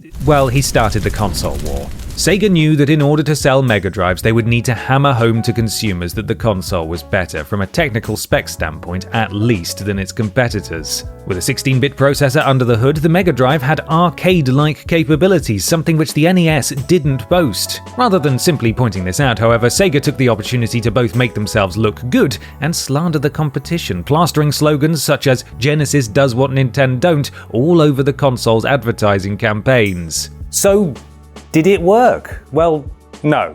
started the console war. Sega knew that in order to sell Mega Drives, they would need to hammer home to consumers that the console was better, from a technical spec standpoint at least, than its competitors. With a 16-bit processor under the hood, the Mega Drive had arcade-like capabilities, something which the NES didn't boast. Rather than simply pointing this out, however, Sega took the opportunity to both make themselves look good and slander the competition, plastering slogans such as "Genesis does what Nintendo don't" all over the console's advertising campaigns. So, did it work? Well, no.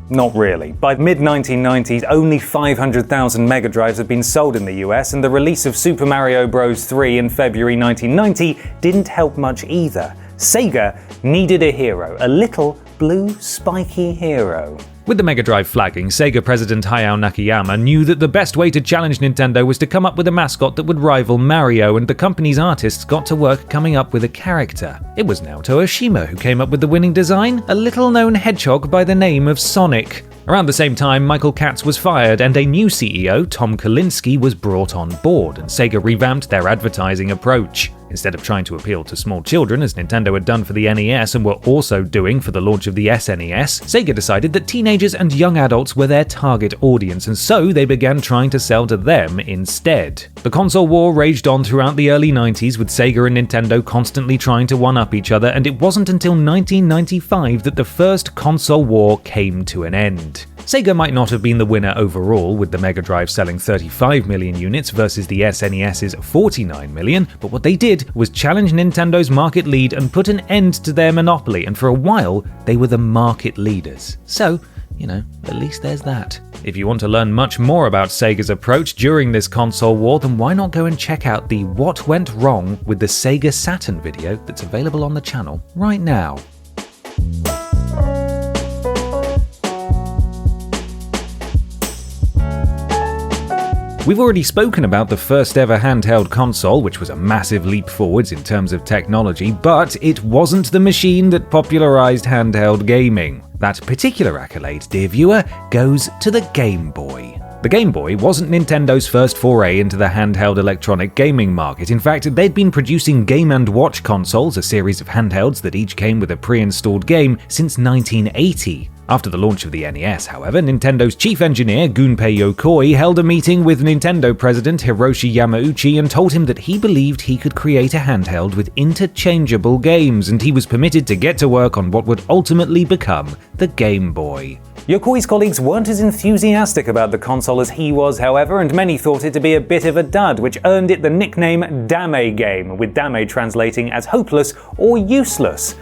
Not really. By the mid-1990s, only 500,000 Mega Drives had been sold in the US, and the release of Super Mario Bros. 3 in February 1990 didn't help much either. Sega needed a hero, a little blue spiky hero. With the Mega Drive flagging, Sega president Hayao Nakayama knew that the best way to challenge Nintendo was to come up with a mascot that would rival Mario, and the company's artists got to work coming up with a character. It was Naoto Oshima who came up with the winning design, a little-known hedgehog by the name of Sonic. Around the same time, Michael Katz was fired and a new CEO, Tom Kalinske, was brought on board, and Sega revamped their advertising approach. Instead of trying to appeal to small children, as Nintendo had done for the NES and were also doing for the launch of the SNES, Sega decided that teenagers and young adults were their target audience, and so they began trying to sell to them instead. The console war raged on throughout the early 90s, with Sega and Nintendo constantly trying to one-up each other, and it wasn't until 1995 that the first console war came to an end. Sega might not have been the winner overall, with the Mega Drive selling 35 million units versus the SNES's 49 million, but what they did was challenge Nintendo's market lead and put an end to their monopoly, and for a while, they were the market leaders. So, at least there's that. If you want to learn much more about Sega's approach during this console war, then why not go and check out the What Went Wrong with the Sega Saturn video that's available on the channel right now. We've already spoken about the first ever handheld console, which was a massive leap forwards in terms of technology, but it wasn't the machine that popularized handheld gaming. That particular accolade, dear viewer, goes to the Game Boy. The Game Boy wasn't Nintendo's first foray into the handheld electronic gaming market. In fact, they'd been producing Game & Watch consoles, a series of handhelds that each came with a pre-installed game, since 1980. After the launch of the NES, however, Nintendo's chief engineer, Gunpei Yokoi, held a meeting with Nintendo president Hiroshi Yamauchi and told him that he believed he could create a handheld with interchangeable games, and he was permitted to get to work on what would ultimately become the Game Boy. Yokoi's colleagues weren't as enthusiastic about the console as he was, however, and many thought it to be a bit of a dud, which earned it the nickname Dame Game, with Dame translating as hopeless or useless.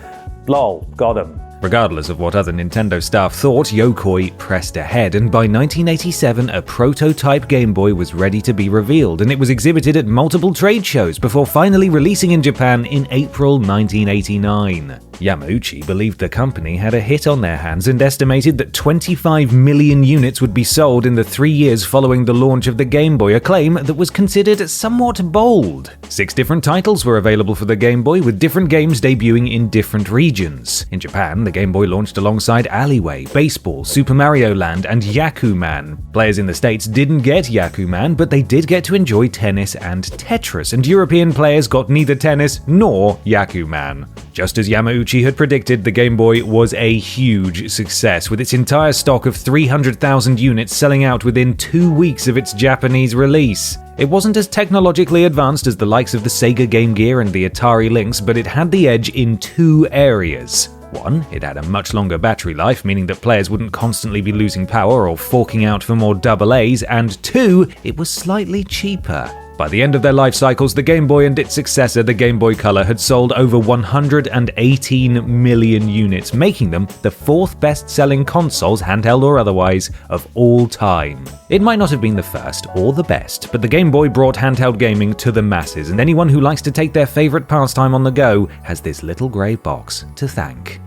Lol, got him. Regardless of what other Nintendo staff thought, Yokoi pressed ahead, and by 1987 a prototype Game Boy was ready to be revealed, and it was exhibited at multiple trade shows before finally releasing in Japan in April 1989. Yamauchi believed the company had a hit on their hands and estimated that 25 million units would be sold in the 3 years following the launch of the Game Boy, a claim that was considered somewhat bold. 6 different titles were available for the Game Boy, with different games debuting in different regions. In Japan, the Game Boy launched alongside Alleyway, Baseball, Super Mario Land, and Yakuman. Players in the States didn't get Yakuman, but they did get to enjoy tennis and Tetris, and European players got neither tennis nor Yakuman. Just as Yamauchi had predicted, the Game Boy was a huge success, with its entire stock of 300,000 units selling out within 2 weeks of its Japanese release. It wasn't as technologically advanced as the likes of the Sega Game Gear and the Atari Lynx, but it had the edge in 2 areas. 1, it had a much longer battery life, meaning that players wouldn't constantly be losing power or forking out for more AA's, and 2, it was slightly cheaper. By the end of their life cycles, the Game Boy and its successor, the Game Boy Color, had sold over 118 million units, making them the 4th best-selling consoles, handheld or otherwise, of all time. It might not have been the first or the best, but the Game Boy brought handheld gaming to the masses, and anyone who likes to take their favorite pastime on the go has this little grey box to thank.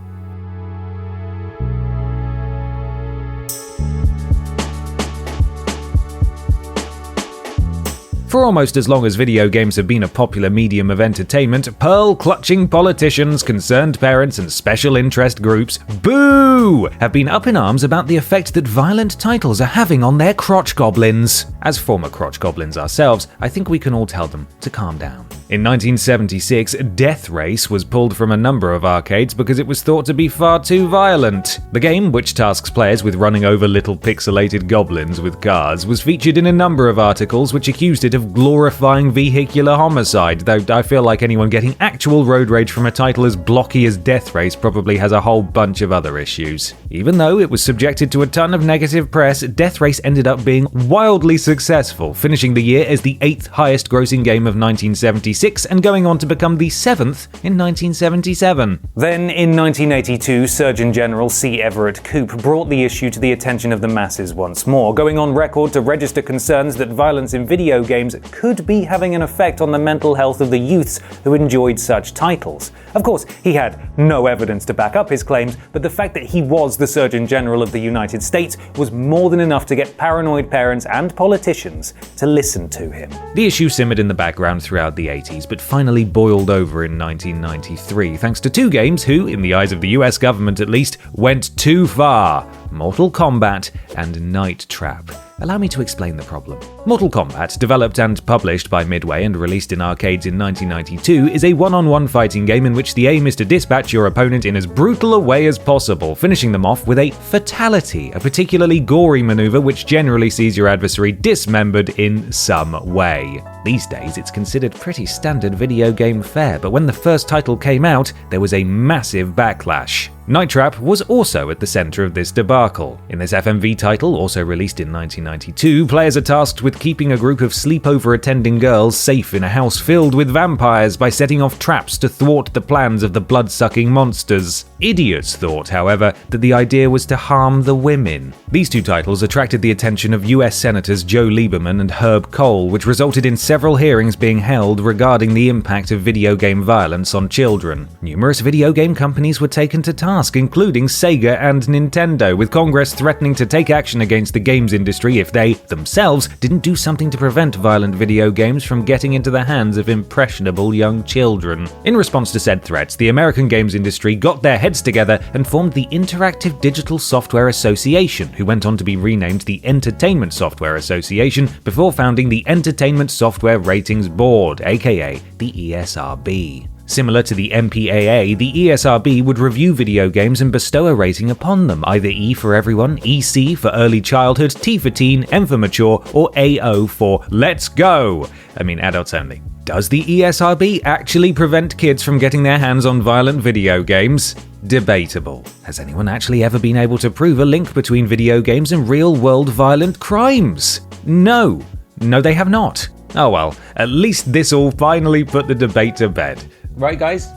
For almost as long as video games have been a popular medium of entertainment, pearl-clutching politicians, concerned parents, and special interest groups, boo, have been up in arms about the effect that violent titles are having on their crotch goblins. As former crotch goblins ourselves, I think we can all tell them to calm down. In 1976, Death Race was pulled from a number of arcades because it was thought to be far too violent. The game, which tasks players with running over little pixelated goblins with cars, was featured in a number of articles which accused it of glorifying vehicular homicide, though I feel like anyone getting actual road rage from a title as blocky as Death Race probably has a whole bunch of other issues. Even though it was subjected to a ton of negative press, Death Race ended up being wildly successful, finishing the year as the 8th highest grossing game of 1976 and going on to become the 7th in 1977. Then, in 1982, Surgeon General C. Everett Koop brought the issue to the attention of the masses once more, going on record to register concerns that violence in video games could be having an effect on the mental health of the youths who enjoyed such titles. Of course, he had no evidence to back up his claims, but the fact that he was the Surgeon General of the United States was more than enough to get paranoid parents and politicians to listen to him. The issue simmered in the background throughout the 80s, but finally boiled over in 1993, thanks to 2 games who, in the eyes of the US government at least, went too far: Mortal Kombat and Night Trap. Allow me to explain the problem. Mortal Kombat, developed and published by Midway and released in arcades in 1992, is a one-on-one fighting game in which the aim is to dispatch your opponent in as brutal a way as possible, finishing them off with a fatality, a particularly gory maneuver which generally sees your adversary dismembered in some way. These days, it's considered pretty standard video game fare, but when the first title came out, there was a massive backlash. Night Trap was also at the center of this debacle. In this FMV title, also released in 1992, players are tasked with keeping a group of sleepover attending girls safe in a house filled with vampires by setting off traps to thwart the plans of the blood-sucking monsters. Idiots thought, however, that the idea was to harm the women. These 2 titles attracted the attention of US Senators Joe Lieberman and Herb Kohl, which resulted in several hearings being held regarding the impact of video game violence on children. Numerous video game companies were taken to task, including Sega and Nintendo, with Congress threatening to take action against the games industry if they, themselves, didn't do something to prevent violent video games from getting into the hands of impressionable young children. In response to said threats, the American games industry got their heads together and formed the Interactive Digital Software Association, who went on to be renamed the Entertainment Software Association before founding the Entertainment Software Ratings Board, aka the ESRB. Similar to the MPAA, the ESRB would review video games and bestow a rating upon them, either E for everyone, EC for early childhood, T for teen, M for mature, or AO for let's go. I mean adults only. Does the ESRB actually prevent kids from getting their hands on violent video games? Debatable. Has anyone actually ever been able to prove a link between video games and real-world violent crimes? No. No, they have not. Oh well, at least this will finally put the debate to bed. Right, guys?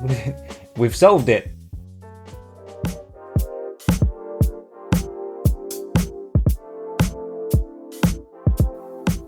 We've solved it.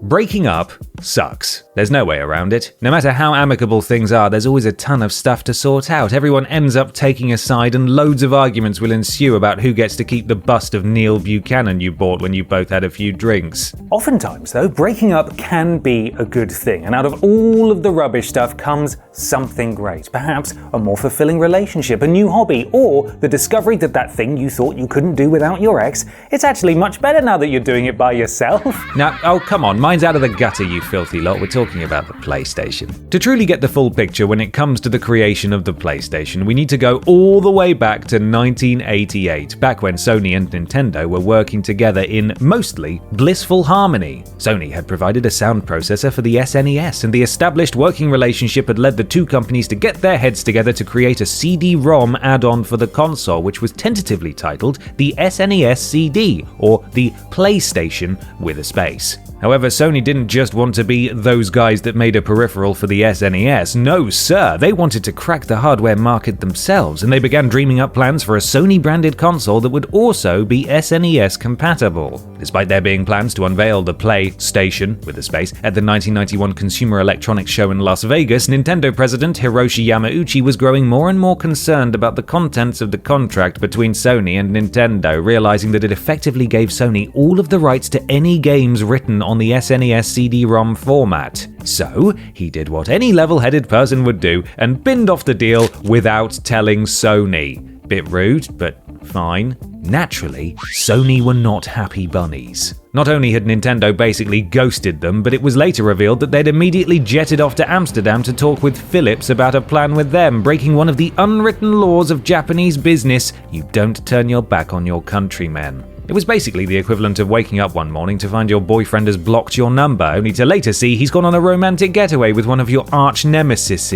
Breaking up sucks. There's no way around it. No matter how amicable things are, there's always a ton of stuff to sort out. Everyone ends up taking a side and loads of arguments will ensue about who gets to keep the bust of Neil Buchanan you bought when you both had a few drinks. Oftentimes, though, breaking up can be a good thing, and out of all of the rubbish stuff comes something great. Perhaps a more fulfilling relationship, a new hobby, or the discovery that that thing you thought you couldn't do without your ex, it's actually much better now that you're doing it by yourself. Now, oh come on, mine's out of the gutter, you filthy lot. We're talking about the PlayStation. To truly get the full picture when it comes to the creation of the PlayStation, we need to go all the way back to 1988, back when Sony and Nintendo were working together in mostly blissful harmony. Sony had provided a sound processor for the SNES, and the established working relationship had led the two companies to get their heads together to create a CD-ROM add-on for the console, which was tentatively titled the SNES CD, or the PlayStation with a space. However, Sony didn't just want to be those guys that made a peripheral for the SNES. No, sir, they wanted to crack the hardware market themselves, and they began dreaming up plans for a Sony-branded console that would also be SNES compatible. Despite there being plans to unveil the PlayStation with a space at the 1991 Consumer Electronics Show in Las Vegas, Nintendo president Hiroshi Yamauchi was growing more and more concerned about the contents of the contract between Sony and Nintendo, realizing that it effectively gave Sony all of the rights to any games written on the SNES CD-ROM format. So, he did what any level-headed person would do and binned off the deal without telling Sony. Bit rude, but fine. Naturally, Sony were not happy bunnies. Not only had Nintendo basically ghosted them, but it was later revealed that they'd immediately jetted off to Amsterdam to talk with Philips about a plan with them, breaking one of the unwritten laws of Japanese business: you don't turn your back on your countrymen. It was basically the equivalent of waking up one morning to find your boyfriend has blocked your number, only to later see he's gone on a romantic getaway with one of your arch nemesis.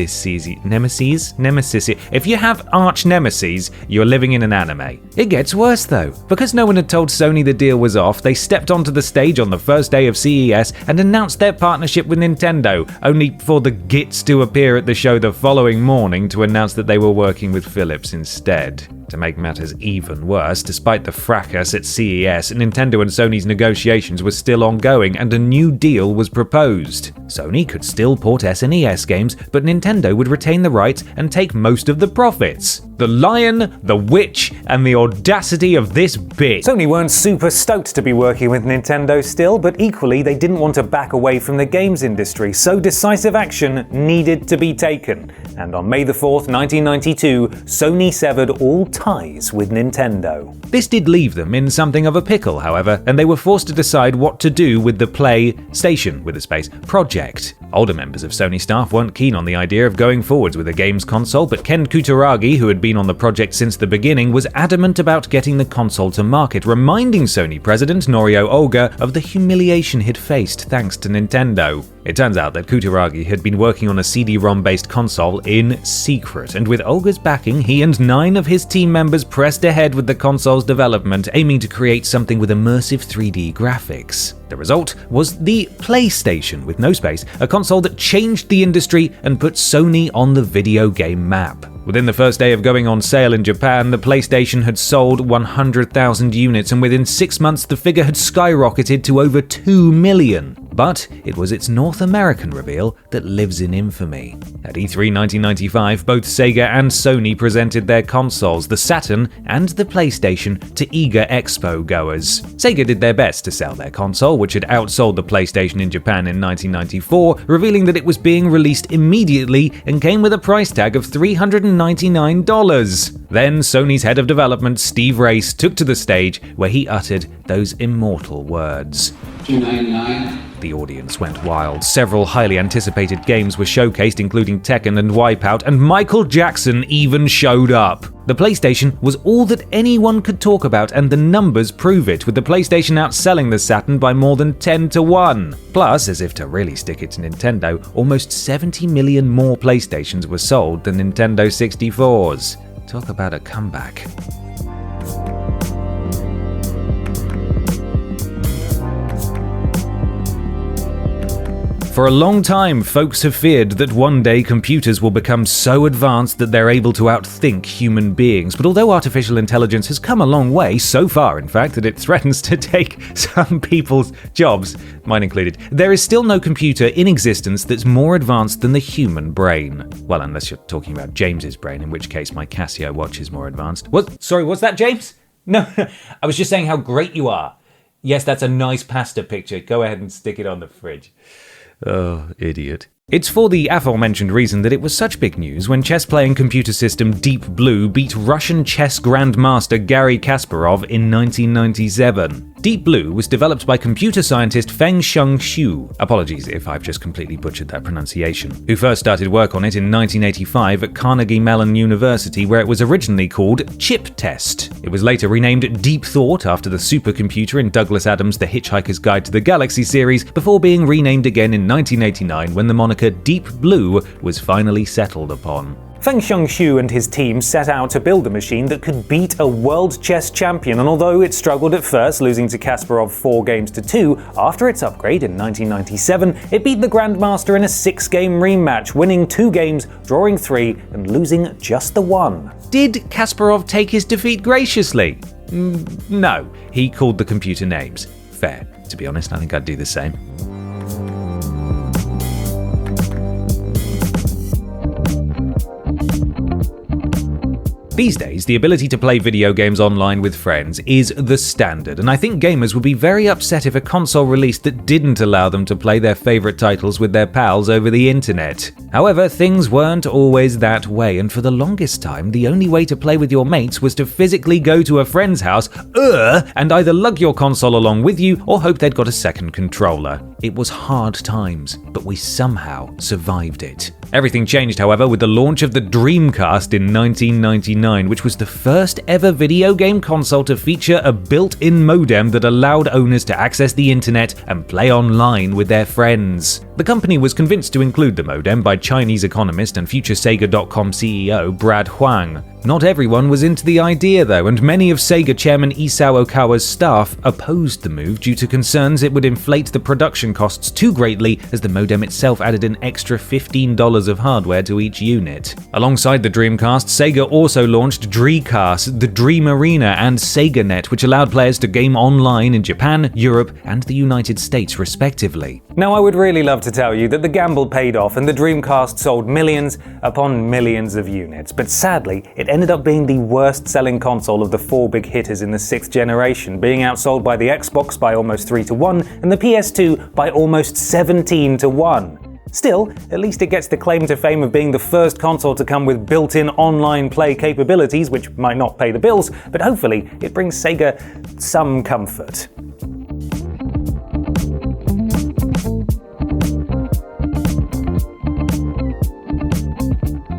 Nemesis? If you have arch nemesis, you're living in an anime. It gets worse though. Because no one had told Sony the deal was off, they stepped onto the stage on the first day of CES and announced their partnership with Nintendo, only for the gits to appear at the show the following morning to announce that they were working with Philips instead. To make matters even worse, despite the fracas at CES, Nintendo and Sony's negotiations were still ongoing and a new deal was proposed. Sony could still port SNES games, but Nintendo would retain the rights and take most of the profits. The lion, the witch, and the audacity of this bitch. Sony weren't super stoked to be working with Nintendo still, but equally they didn't want to back away from the games industry, so decisive action needed to be taken. And on May the 4th, 1992, Sony severed all ties with Nintendo. This did leave them in something of a pickle, however, and they were forced to decide what to do with the PlayStation with a space project. Older members of Sony staff weren't keen on the idea of going forwards with a games console, but Ken Kutaragi, who had been on the project since the beginning, was adamant about getting the console to market, reminding Sony president Norio Olga of the humiliation he'd faced thanks to Nintendo. It turns out that Kutaragi had been working on a CD-ROM-based console in secret, and with Olga's backing, he and 9 of his team members pressed ahead with the console's development, aiming to create something with immersive 3D graphics. The result was the PlayStation with no space, a console that changed the industry and put Sony on the video game map. Within the first day of going on sale in Japan, the PlayStation had sold 100,000 units, and within 6 months the figure had skyrocketed to over 2 million. But it was its North American reveal that lives in infamy. At E3 1995, both Sega and Sony presented their consoles, the Saturn and the PlayStation, to eager expo goers. Sega did their best to sell their console, which had outsold the PlayStation in Japan in 1994, revealing that it was being released immediately and came with a price tag of $399. Then Sony's head of development, Steve Race, took to the stage where he uttered those immortal words. $299. The audience went wild. Several highly anticipated games were showcased, including Tekken and Wipeout, and Michael Jackson even showed up. The PlayStation was all that anyone could talk about, and the numbers prove it, with the PlayStation outselling the Saturn by more than 10-1. Plus, as if to really stick it to Nintendo, almost 70 million more PlayStations were sold than Nintendo 64s. Talk about a comeback. For a long time, folks have feared that one day computers will become so advanced that they're able to outthink human beings. But although artificial intelligence has come a long way, so far in fact, that it threatens to take some people's jobs, mine included, there is still no computer in existence that's more advanced than the human brain. Well, unless you're talking about James's brain, in which case my Casio watch is more advanced. What? Sorry, what's that, James? No, I was just saying how great you are. Yes, that's a nice pasta picture. Go ahead and stick it on the fridge. Oh, idiot. It's for the aforementioned reason that it was such big news when chess-playing computer system Deep Blue beat Russian chess grandmaster Garry Kasparov in 1997. Deep Blue was developed by computer scientist Feng-Sheng Xu, apologies if I've just completely butchered that pronunciation, who first started work on it in 1985 at Carnegie Mellon University, where it was originally called Chip Test. It was later renamed Deep Thought after the supercomputer in Douglas Adams' The Hitchhiker's Guide to the Galaxy series, before being renamed again in 1989 when the moniker Deep Blue was finally settled upon. Feng-Sheng Xu and his team set out to build a machine that could beat a world chess champion, and although it struggled at first, losing to Kasparov 4-2, after its upgrade in 1997, it beat the Grandmaster in a 6-game rematch, winning 2 games, drawing 3, and losing just the 1. Did Kasparov take his defeat graciously? No, he called the computer names. Fair. To be honest, I think I'd do the same. These days, the ability to play video games online with friends is the standard, and I think gamers would be very upset if a console released that didn't allow them to play their favourite titles with their pals over the internet. However, things weren't always that way, and for the longest time, the only way to play with your mates was to physically go to a friend's house, and either lug your console along with you or hope they'd got a second controller. It was hard times, but we somehow survived it. Everything changed, however, with the launch of the Dreamcast in 1999, which was the first ever video game console to feature a built-in modem that allowed owners to access the internet and play online with their friends. The company was convinced to include the modem by Chinese economist and future Sega.com CEO Brad Huang. Not everyone was into the idea though, and many of Sega chairman Isao Okawa's staff opposed the move due to concerns it would inflate the production costs too greatly, as the modem itself added an extra $15 of hardware to each unit. Alongside the Dreamcast, Sega also launched Dreamcast, the Dream Arena, and SegaNet, which allowed players to game online in Japan, Europe, and the United States respectively. Now, I would really love to tell you that the gamble paid off and the Dreamcast sold millions upon millions of units, but sadly, it ended up being the worst-selling console of the 4 big hitters in the 6th generation, being outsold by the Xbox by almost 3-1 and the PS2 by almost 17-1. Still, at least it gets the claim to fame of being the first console to come with built-in online play capabilities, which might not pay the bills, but hopefully it brings Sega some comfort.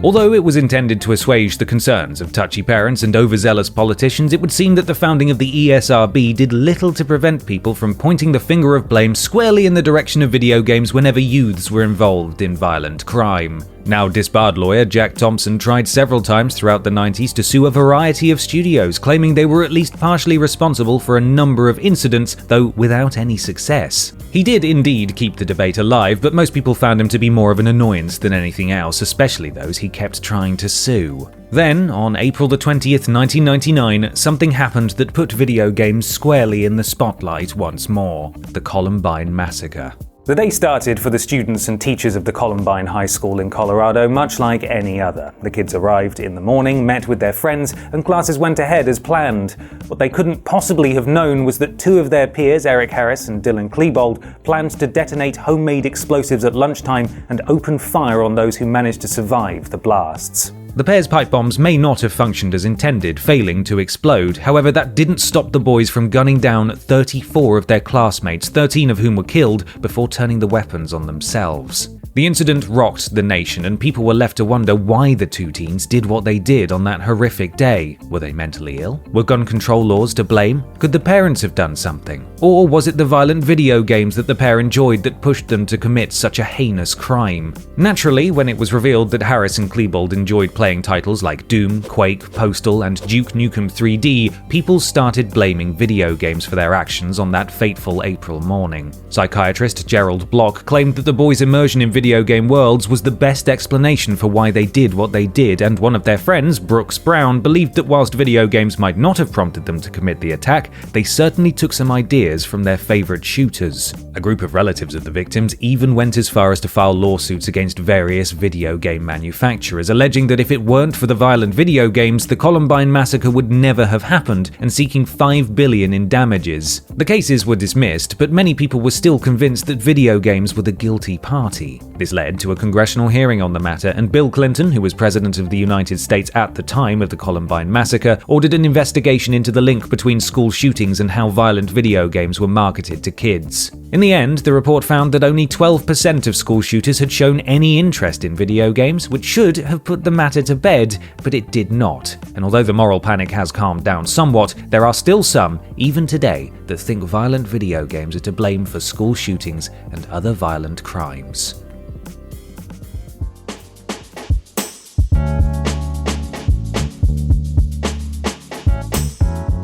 Although it was intended to assuage the concerns of touchy parents and overzealous politicians, it would seem that the founding of the ESRB did little to prevent people from pointing the finger of blame squarely in the direction of video games whenever youths were involved in violent crime. Now disbarred lawyer Jack Thompson tried several times throughout the 90s to sue a variety of studios, claiming they were at least partially responsible for a number of incidents, though without any success. He did indeed keep the debate alive, but most people found him to be more of an annoyance than anything else, especially those he kept trying to sue. Then, on April the 20th, 1999, something happened that put video games squarely in the spotlight once more: the Columbine Massacre. The day started for the students and teachers of the Columbine High School in Colorado much like any other. The kids arrived in the morning, met with their friends, and classes went ahead as planned. What they couldn't possibly have known was that 2 of their peers, Eric Harris and Dylan Klebold, planned to detonate homemade explosives at lunchtime and open fire on those who managed to survive the blasts. The pair's pipe bombs may not have functioned as intended, failing to explode. However, that didn't stop the boys from gunning down 34 of their classmates, 13 of whom were killed, before turning the weapons on themselves. The incident rocked the nation, and people were left to wonder why the two teens did what they did on that horrific day. Were they mentally ill? Were gun control laws to blame? Could the parents have done something? Or was it the violent video games that the pair enjoyed that pushed them to commit such a heinous crime? Naturally, when it was revealed that Harris and Klebold enjoyed playing titles like Doom, Quake, Postal, and Duke Nukem 3D, people started blaming video games for their actions on that fateful April morning. Psychiatrist Gerald Block claimed that the boys' immersion in video game worlds was the best explanation for why they did what they did, and one of their friends, Brooks Brown, believed that whilst video games might not have prompted them to commit the attack, they certainly took some ideas from their favorite shooters. A group of relatives of the victims even went as far as to file lawsuits against various video game manufacturers, alleging that if it weren't for the violent video games, the Columbine massacre would never have happened, and seeking $5 billion in damages. The cases were dismissed, but many people were still convinced that video games were the guilty party. This led to a congressional hearing on the matter, and Bill Clinton, who was president of the United States at the time of the Columbine massacre, ordered an investigation into the link between school shootings and how violent video games were marketed to kids. In the end, the report found that only 12% of school shooters had shown any interest in video games, which should have put the matter to bed, but it did not. And although the moral panic has calmed down somewhat, there are still some, even today, that think violent video games are to blame for school shootings and other violent crimes.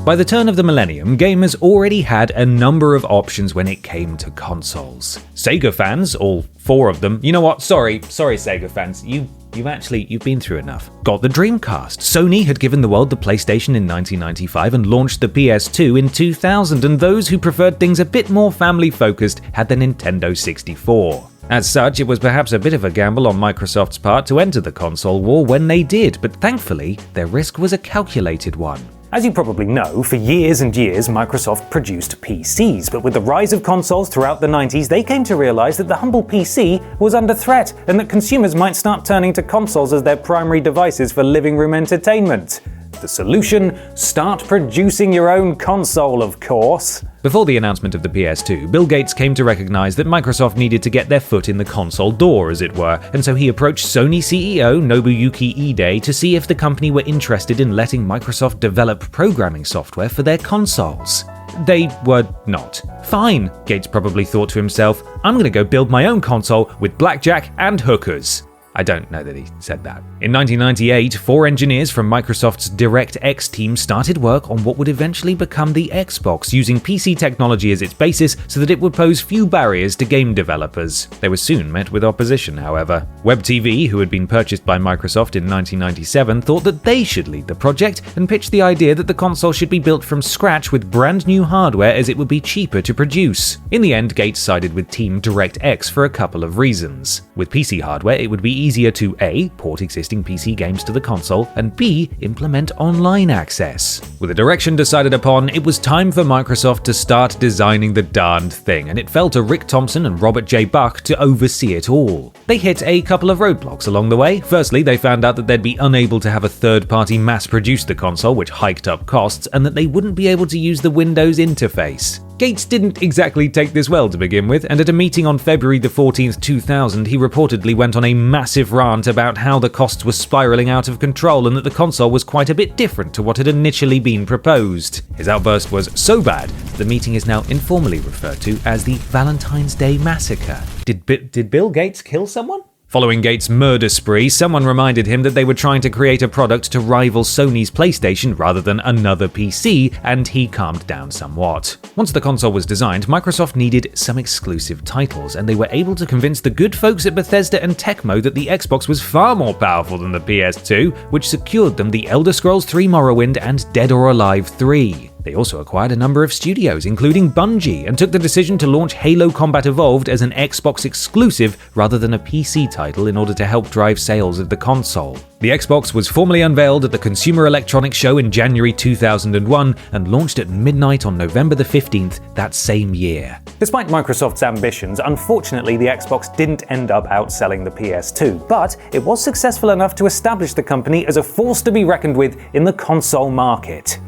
By the turn of the millennium, gamers already had a number of options when it came to consoles. Sega fans, all 4 of them, you know what, sorry Sega fans, you've been through enough. Got the Dreamcast. Sony had given the world the PlayStation in 1995 and launched the PS2 in 2000, and those who preferred things a bit more family-focused had the Nintendo 64. As such, it was perhaps a bit of a gamble on Microsoft's part to enter the console war when they did, but thankfully, their risk was a calculated one. As you probably know, for years and years Microsoft produced PCs, but with the rise of consoles throughout the 90s, they came to realize that the humble PC was under threat, and that consumers might start turning to consoles as their primary devices for living room entertainment. The solution? Start producing your own console, of course. Before the announcement of the PS2, Bill Gates came to recognize that Microsoft needed to get their foot in the console door, as it were, and so he approached Sony CEO Nobuyuki Ide to see if the company were interested in letting Microsoft develop programming software for their consoles. They were not. Fine, Gates probably thought to himself, I'm gonna go build my own console with blackjack and hookers. I don't know that he said that. In 1998, 4 engineers from Microsoft's DirectX team started work on what would eventually become the Xbox, using PC technology as its basis so that it would pose few barriers to game developers. They were soon met with opposition, however. WebTV, who had been purchased by Microsoft in 1997, thought that they should lead the project and pitched the idea that the console should be built from scratch with brand new hardware as it would be cheaper to produce. In the end, Gates sided with Team DirectX for a couple of reasons. With PC hardware, it would be easier to A. port existing PC games to the console, and B. implement online access. With a direction decided upon, it was time for Microsoft to start designing the darned thing, and it fell to Rick Thompson and Robert J. Buck to oversee it all. They hit a couple of roadblocks along the way. Firstly, they found out that they'd be unable to have a third-party mass-produce the console, which hiked up costs, and that they wouldn't be able to use the Windows interface. Gates didn't exactly take this well to begin with, and at a meeting on February 14th, 2000, he reportedly went on a massive rant about how the costs were spiraling out of control and that the console was quite a bit different to what had initially been proposed. His outburst was so bad, the meeting is now informally referred to as the Valentine's Day Massacre. Did Bill Gates kill someone? Following Gates' murder spree, someone reminded him that they were trying to create a product to rival Sony's PlayStation rather than another PC, and he calmed down somewhat. Once the console was designed, Microsoft needed some exclusive titles, and they were able to convince the good folks at Bethesda and Tecmo that the Xbox was far more powerful than the PS2, which secured them the Elder Scrolls 3 Morrowind and Dead or Alive 3. They also acquired a number of studios, including Bungie, and took the decision to launch Halo Combat Evolved as an Xbox exclusive rather than a PC title in order to help drive sales of the console. The Xbox was formally unveiled at the Consumer Electronics Show in January 2001 and launched at midnight on November 15th that same year. Despite Microsoft's ambitions, unfortunately the Xbox didn't end up outselling the PS2, but it was successful enough to establish the company as a force to be reckoned with in the console market.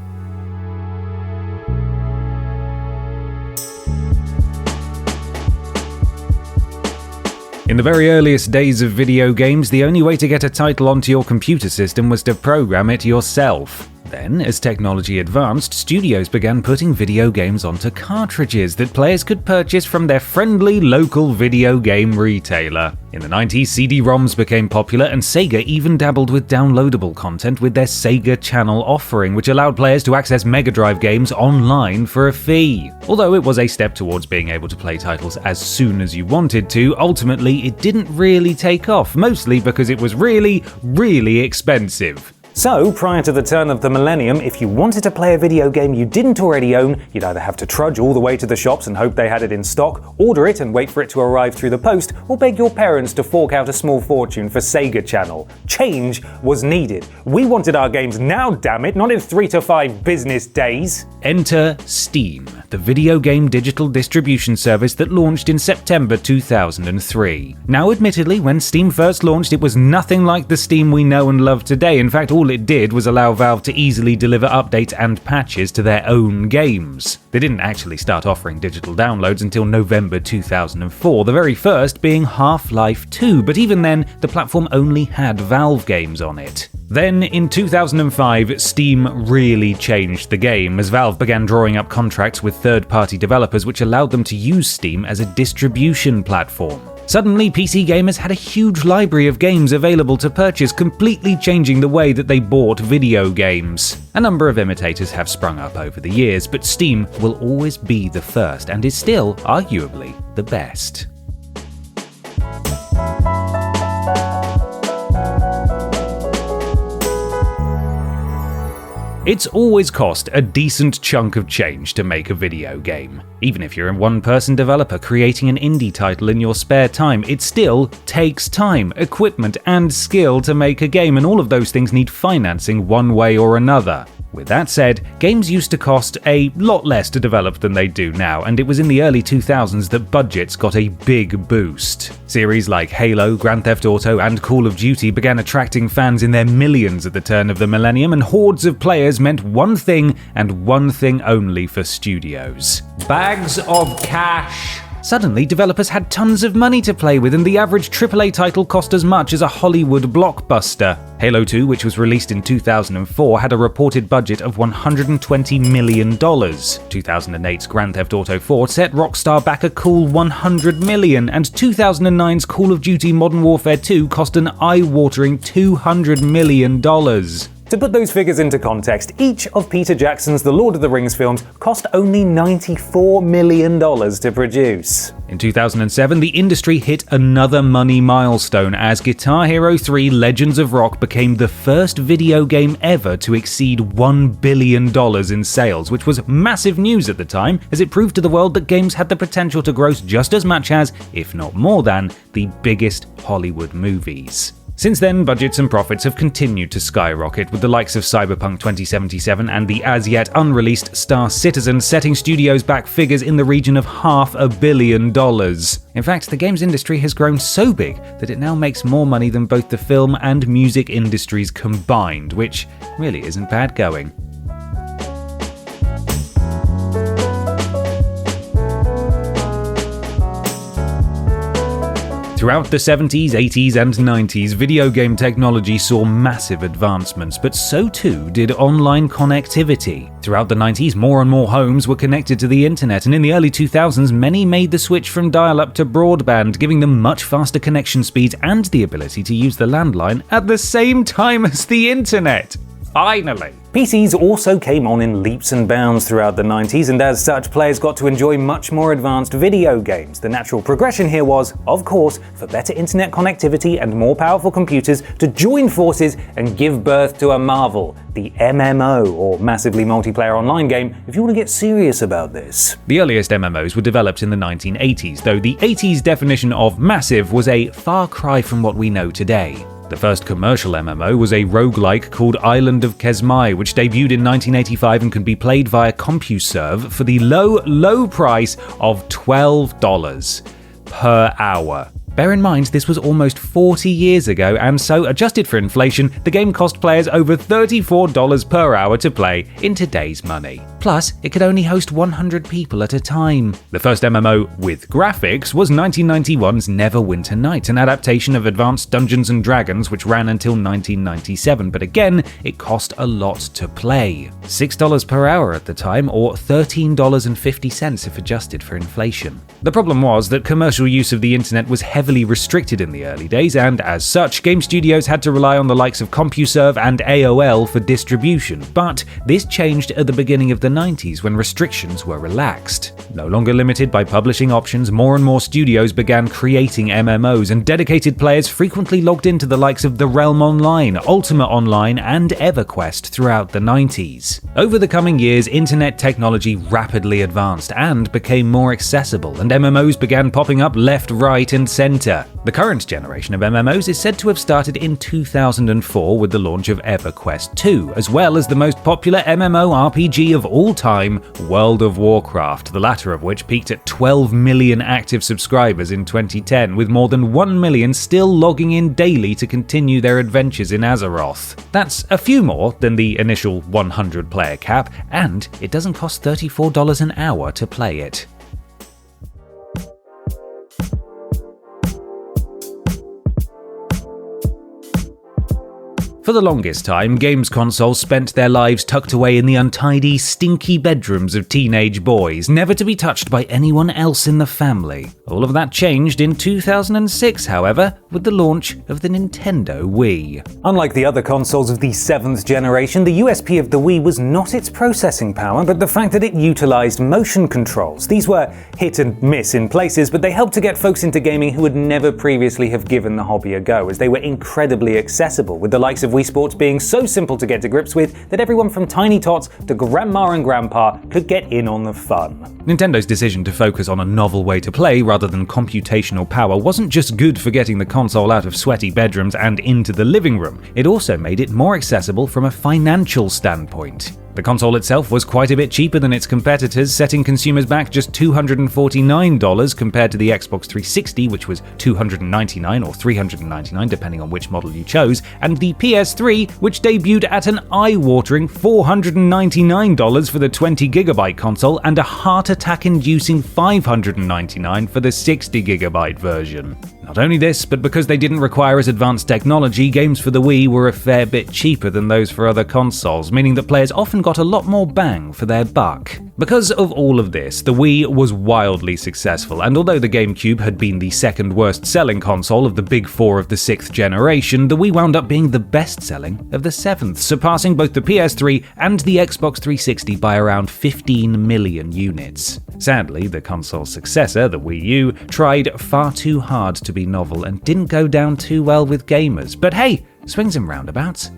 In In the very earliest days of video games, the only way to get a title onto your computer system was to program it yourself. Then, as technology advanced, studios began putting video games onto cartridges that players could purchase from their friendly local video game retailer. In the 90s, CD-ROMs became popular, and Sega even dabbled with downloadable content with their Sega Channel offering, which allowed players to access Mega Drive games online for a fee. Although it was a step towards being able to play titles as soon as you wanted to, ultimately it didn't really take off, mostly because it was really, really expensive. So, prior to the turn of the millennium, if you wanted to play a video game you didn't already own, you'd either have to trudge all the way to the shops and hope they had it in stock, order it and wait for it to arrive through the post, or beg your parents to fork out a small fortune for Sega Channel. Change was needed. We wanted our games now, damn it, not in 3 to 5 business days. Enter Steam, the video game digital distribution service that launched in September 2003. Now, admittedly, when Steam first launched, it was nothing like the Steam we know and love today. In fact, all it did was allow Valve to easily deliver updates and patches to their own games. They didn't actually start offering digital downloads until November 2004, the very first being Half-Life 2, but even then, the platform only had Valve games on it. Then, in 2005, Steam really changed the game, as Valve began drawing up contracts with third-party developers which allowed them to use Steam as a distribution platform. Suddenly, PC gamers had a huge library of games available to purchase, completely changing the way that they bought video games. A number of imitators have sprung up over the years, but Steam will always be the first and is still, arguably, the best. It's always cost a decent chunk of change to make a video game. Even if you're a one-person developer creating an indie title in your spare time, it still takes time, equipment, and skill to make a game, and all of those things need financing one way or another. With that said, games used to cost a lot less to develop than they do now, and it was in the early 2000s that budgets got a big boost. Series like Halo, Grand Theft Auto, and Call of Duty began attracting fans in their millions at the turn of the millennium, and hordes of players meant one thing and one thing only for studios: bags of cash. Suddenly, developers had tons of money to play with, and the average AAA title cost as much as a Hollywood blockbuster. Halo 2, which was released in 2004, had a reported budget of $120 million. 2008's Grand Theft Auto 4 set Rockstar back a cool $100 million, and 2009's Call of Duty Modern Warfare 2 cost an eye-watering $200 million. To put those figures into context, each of Peter Jackson's The Lord of the Rings films cost only $94 million to produce. In 2007, the industry hit another money milestone as Guitar Hero 3 Legends of Rock became the first video game ever to exceed $1 billion in sales, which was massive news at the time, as it proved to the world that games had the potential to gross just as much as, if not more than, the biggest Hollywood movies. Since then, budgets and profits have continued to skyrocket, with the likes of Cyberpunk 2077 and the as-yet unreleased Star Citizen setting studios back figures in the region of $500 million. In fact, the games industry has grown so big that it now makes more money than both the film and music industries combined, which really isn't bad going. Throughout the 70s, 80s, and 90s, video game technology saw massive advancements, but so too did online connectivity. Throughout the 90s, more and more homes were connected to the internet, and in the early 2000s, many made the switch from dial-up to broadband, giving them much faster connection speeds and the ability to use the landline at the same time as the internet. Finally! PCs also came on in leaps and bounds throughout the 90s, and as such, players got to enjoy much more advanced video games. The natural progression here was, of course, for better internet connectivity and more powerful computers to join forces and give birth to a marvel, the MMO, or massively multiplayer online game, if you want to get serious about this. The earliest MMOs were developed in the 1980s, though the 80s definition of massive was a far cry from what we know today. The first commercial MMO was a roguelike called Island of Kesmai, which debuted in 1985 and could be played via CompuServe for the low price of $12 per hour. Bear in mind, this was almost 40 years ago, and so, adjusted for inflation, the game cost players over $34 per hour to play in today's money. Plus, it could only host 100 people at a time. The first MMO with graphics was 1991's Neverwinter Night, an adaptation of Advanced Dungeons & Dragons which ran until 1997, but again, it cost a lot to play. $6 per hour at the time, or $13.50 if adjusted for inflation. The problem was that commercial use of the internet was heavily restricted in the early days, and as such, game studios had to rely on the likes of CompuServe and AOL for distribution. But this changed at the beginning of the 90s when restrictions were relaxed. No longer limited by publishing options, more and more studios began creating MMOs, and dedicated players frequently logged into the likes of The Realm Online, Ultima Online, and EverQuest throughout the 90s. Over the coming years, internet technology rapidly advanced and became more accessible, and MMOs began popping up left, right, and center. The current generation of MMOs is said to have started in 2004 with the launch of EverQuest 2, as well as the most popular MMORPG of all time, World of Warcraft, the latter of which peaked at 12 million active subscribers in 2010, with more than 1 million still logging in daily to continue their adventures in Azeroth. That's a few more than the initial 100-player cap, and it doesn't cost $34 an hour to play it. For the longest time, games consoles spent their lives tucked away in the untidy, stinky bedrooms of teenage boys, never to be touched by anyone else in the family. All of that changed in 2006, however, with the launch of the Nintendo Wii. Unlike the other consoles of the 7th generation, the USP of the Wii was not its processing power, but the fact that it utilized motion controls. These were hit and miss in places, but they helped to get folks into gaming who would never previously have given the hobby a go, as they were incredibly accessible, with the likes of Wii Sports being so simple to get to grips with that everyone from tiny tots to grandma and grandpa could get in on the fun. Nintendo's decision to focus on a novel way to play rather than computational power wasn't just good for getting the console out of sweaty bedrooms and into the living room, it also made it more accessible from a financial standpoint. The console itself was quite a bit cheaper than its competitors, setting consumers back just $249 compared to the Xbox 360, which was $299 or $399 depending on which model you chose, and the PS3, which debuted at an eye-watering $499 for the 20GB console and a heart-attack-inducing $599 for the 60GB version. Not only this, but because they didn't require as advanced technology, games for the Wii were a fair bit cheaper than those for other consoles, meaning that players often got a lot more bang for their buck. Because of all of this, the Wii was wildly successful, and although the GameCube had been the second worst selling console of the big four of the 6th generation, the Wii wound up being the best selling of the 7th, surpassing both the PS3 and the Xbox 360 by around 15 million units. Sadly, the console's successor, the Wii U, tried far too hard to be novel and didn't go down too well with gamers, but hey, swings and roundabouts.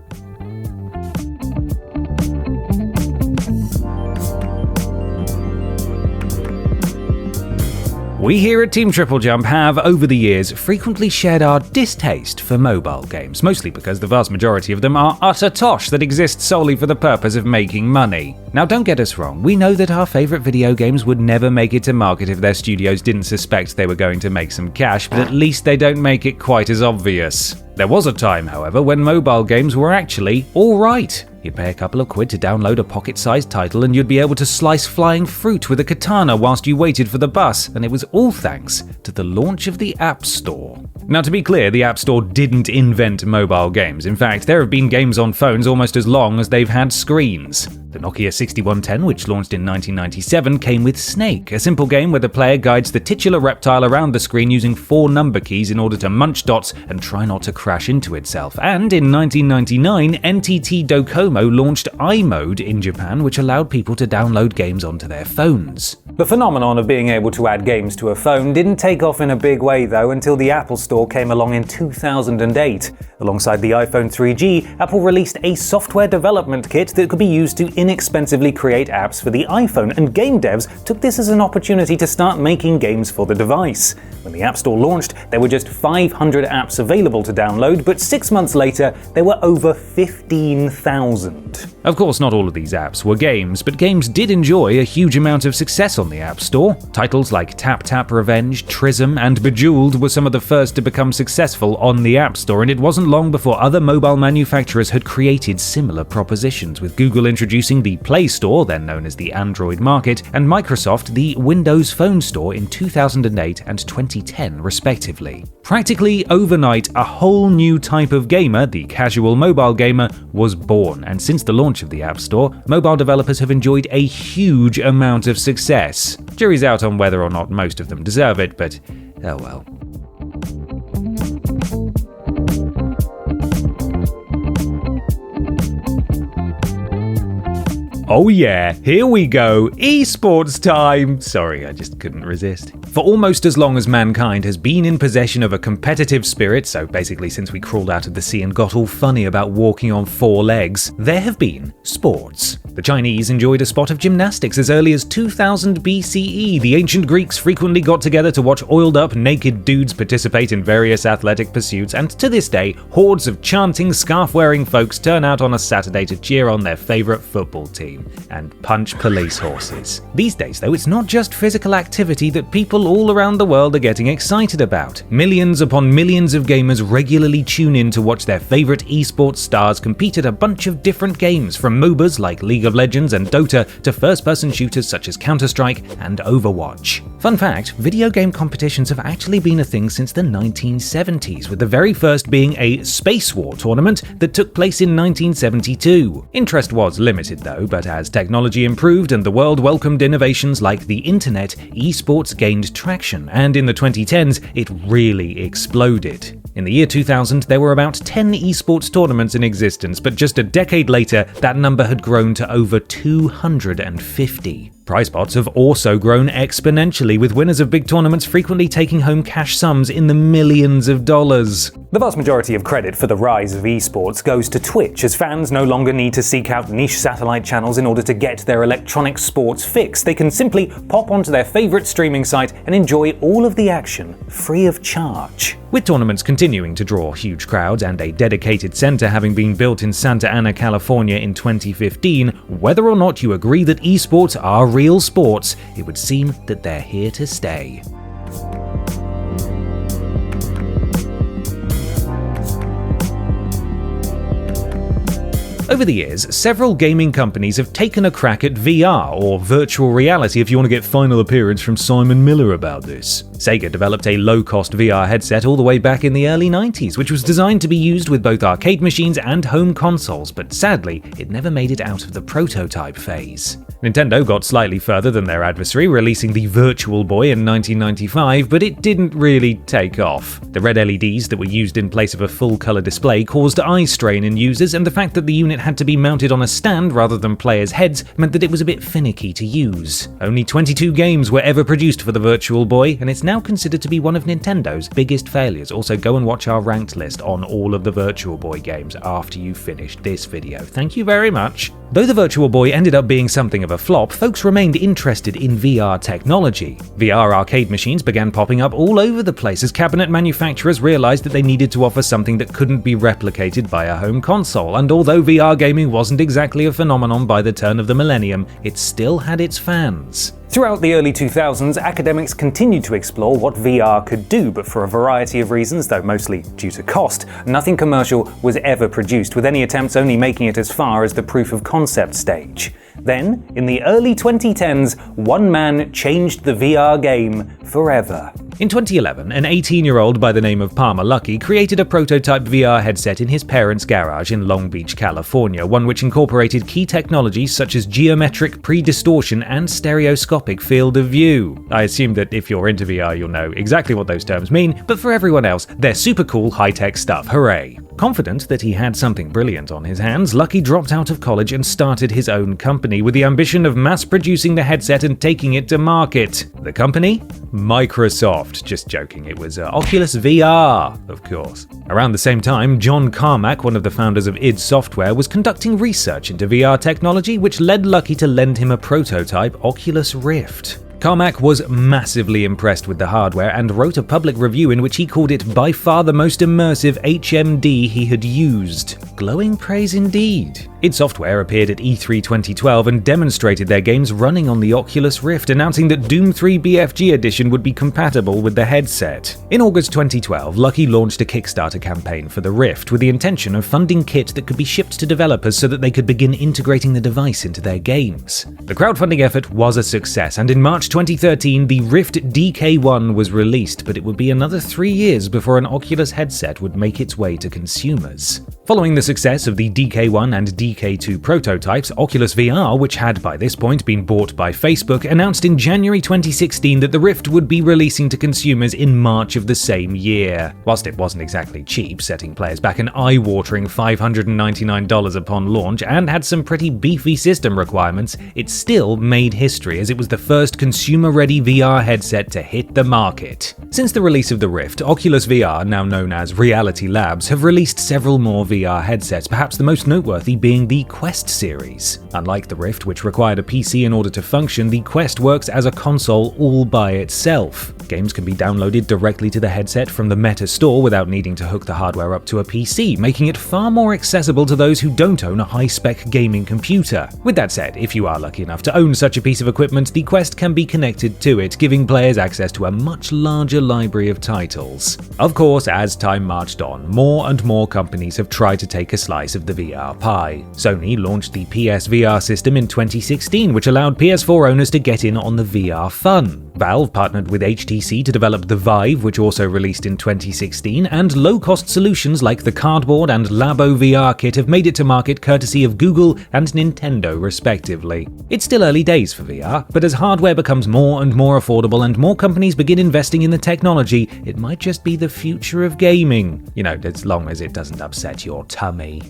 We here at Team TripleJump have, over the years, frequently shared our distaste for mobile games, mostly because the vast majority of them are utter tosh that exist solely for the purpose of making money. Now don't get us wrong, we know that our favourite video games would never make it to market if their studios didn't suspect they were going to make some cash, but at least they don't make it quite as obvious. There was a time, however, when mobile games were actually alright. You'd pay a couple of quid to download a pocket-sized title and you'd be able to slice flying fruit with a katana whilst you waited for the bus, and it was all thanks to the launch of the App Store. Now to be clear, the App Store didn't invent mobile games. In fact, there have been games on phones almost as long as they've had screens. The Nokia 6110, which launched in 1997, came with Snake, a simple game where the player guides the titular reptile around the screen using 4 number keys in order to munch dots and try not to crash into itself. And in 1999, NTT Docomo launched iMode in Japan, which allowed people to download games onto their phones. The phenomenon of being able to add games to a phone didn't take off in a big way though until the Apple Store came along in 2008. Alongside the iPhone 3G, Apple released a software development kit that could be used to inexpensively create apps for the iPhone, and game devs took this as an opportunity to start making games for the device. When the App Store launched, there were just 500 apps available to download, but 6 months later, there were over 15,000. Of course, not all of these apps were games, but games did enjoy a huge amount of success on the App Store. Titles like Tap Tap Revenge, Trism, and Bejeweled were some of the first to become successful on the App Store, and it wasn't long before other mobile manufacturers had created similar propositions, with Google introducing the Play Store, then known as the Android market, and Microsoft the Windows Phone Store in 2008 and 2010 respectively. Practically overnight, a whole new type of gamer, the casual mobile gamer, was born, and since the launch of the App Store, mobile developers have enjoyed a huge amount of success. Jury's out on whether or not most of them deserve it, but oh well. Oh yeah, here we go, esports time! Sorry, I just couldn't resist. For almost as long as mankind has been in possession of a competitive spirit, so basically since we crawled out of the sea and got all funny about walking on 4 legs, there have been sports. The Chinese enjoyed a spot of gymnastics as early as 2000 BCE. The ancient Greeks frequently got together to watch oiled-up, naked dudes participate in various athletic pursuits, and to this day, hordes of chanting, scarf-wearing folks turn out on a Saturday to cheer on their favourite football team and punch police horses. These days, though, it's not just physical activity that people all around the world are getting excited about. Millions upon millions of gamers regularly tune in to watch their favourite esports stars compete at a bunch of different games, from MOBAs like League of Legends and Dota to first-person shooters such as Counter-Strike and Overwatch. Fun fact, video game competitions have actually been a thing since the 1970s, with the very first being a Space War tournament that took place in 1972. Interest was limited though, but as technology improved and the world welcomed innovations like the internet, esports gained traction, and in the 2010s, it really exploded. In the year 2000, there were about 10 esports tournaments in existence, but just a decade later, that number had grown to over 250. Prize pots have also grown exponentially, with winners of big tournaments frequently taking home cash sums in the millions of dollars. The vast majority of credit for the rise of esports goes to Twitch, as fans no longer need to seek out niche satellite channels in order to get their electronic sports fix. They can simply pop onto their favourite streaming site and enjoy all of the action free of charge. With tournaments continuing to draw huge crowds and a dedicated centre having been built in Santa Ana, California in 2015, whether or not you agree that esports are real sports, it would seem that they're here to stay. Over the years, several gaming companies have taken a crack at VR, or virtual reality if you want to get final appearance from Simon Miller about this. Sega developed a low-cost VR headset all the way back in the early 90s, which was designed to be used with both arcade machines and home consoles, but sadly, it never made it out of the prototype phase. Nintendo got slightly further than their adversary, releasing the Virtual Boy in 1995, but it didn't really take off. The red LEDs that were used in place of a full-color display caused eye strain in users, and the fact that the unit had to be mounted on a stand rather than players' heads meant that it was a bit finicky to use. Only 22 games were ever produced for the Virtual Boy, and it's now considered to be one of Nintendo's biggest failures. Also, go and watch our ranked list on all of the Virtual Boy games after you finished this video. Thank you very much. Though the Virtual Boy ended up being something of a flop, folks remained interested in VR technology. VR arcade machines began popping up all over the place as cabinet manufacturers realized that they needed to offer something that couldn't be replicated by a home console, and although VR gaming wasn't exactly a phenomenon by the turn of the millennium, it still had its fans. Throughout the early 2000s, academics continued to explore what VR could do, but for a variety of reasons, though mostly due to cost, nothing commercial was ever produced, with any attempts only making it as far as the proof of concept stage. Then, in the early 2010s, one man changed the VR game forever. In 2011, an 18-year-old by the name of Palmer Luckey created a prototype VR headset in his parents' garage in Long Beach, California, one which incorporated key technologies such as geometric pre-distortion and stereoscopic field of view. I assume that if you're into VR, you'll know exactly what those terms mean, but for everyone else, they're super cool high-tech stuff, hooray! Confident that he had something brilliant on his hands, Luckey dropped out of college and started his own company with the ambition of mass-producing the headset and taking it to market. The company? Microsoft. Microsoft. Just joking, it was Oculus VR, of course. Around the same time, John Carmack, one of the founders of id Software, was conducting research into VR technology, which led Lucky to lend him a prototype Oculus Rift. Carmack was massively impressed with the hardware and wrote a public review in which he called it by far the most immersive HMD he had used. Glowing praise indeed. id Software appeared at E3 2012 and demonstrated their games running on the Oculus Rift, announcing that Doom 3 BFG Edition would be compatible with the headset. In August 2012, Lucky launched a Kickstarter campaign for the Rift with the intention of funding kit that could be shipped to developers so that they could begin integrating the device into their games. The crowdfunding effort was a success, and in March 2013, the Rift DK1 was released, but it would be another 3 years before an Oculus headset would make its way to consumers. Following the success of the DK1 and DK2 prototypes, Oculus VR, which had by this point been bought by Facebook, announced in January 2016 that the Rift would be releasing to consumers in March of the same year. Whilst it wasn't exactly cheap, setting players back an eye-watering $599 upon launch, and had some pretty beefy system requirements, it still made history as it was the first consumer-ready VR headset to hit the market. Since the release of the Rift, Oculus VR, now known as Reality Labs, have released several more VR headsets, perhaps the most noteworthy being the Quest series. Unlike the Rift, which required a PC in order to function, the Quest works as a console all by itself. Games can be downloaded directly to the headset from the Meta store without needing to hook the hardware up to a PC, making it far more accessible to those who don't own a high-spec gaming computer. With that said, if you are lucky enough to own such a piece of equipment, the Quest can be connected to it, giving players access to a much larger library of titles. Of course, as time marched on, more and more companies have tried to take a slice of the VR pie. Sony launched the PSVR system in 2016, which allowed PS4 owners to get in on the VR fun. Valve partnered with HTC to develop the Vive, which also released in 2016, and low-cost solutions like the Cardboard and Labo VR kit have made it to market courtesy of Google and Nintendo, respectively. It's still early days for VR, but as hardware becomes more and more affordable and more companies begin investing in the technology, it might just be the future of gaming. You know, as long as it doesn't upset your tummy.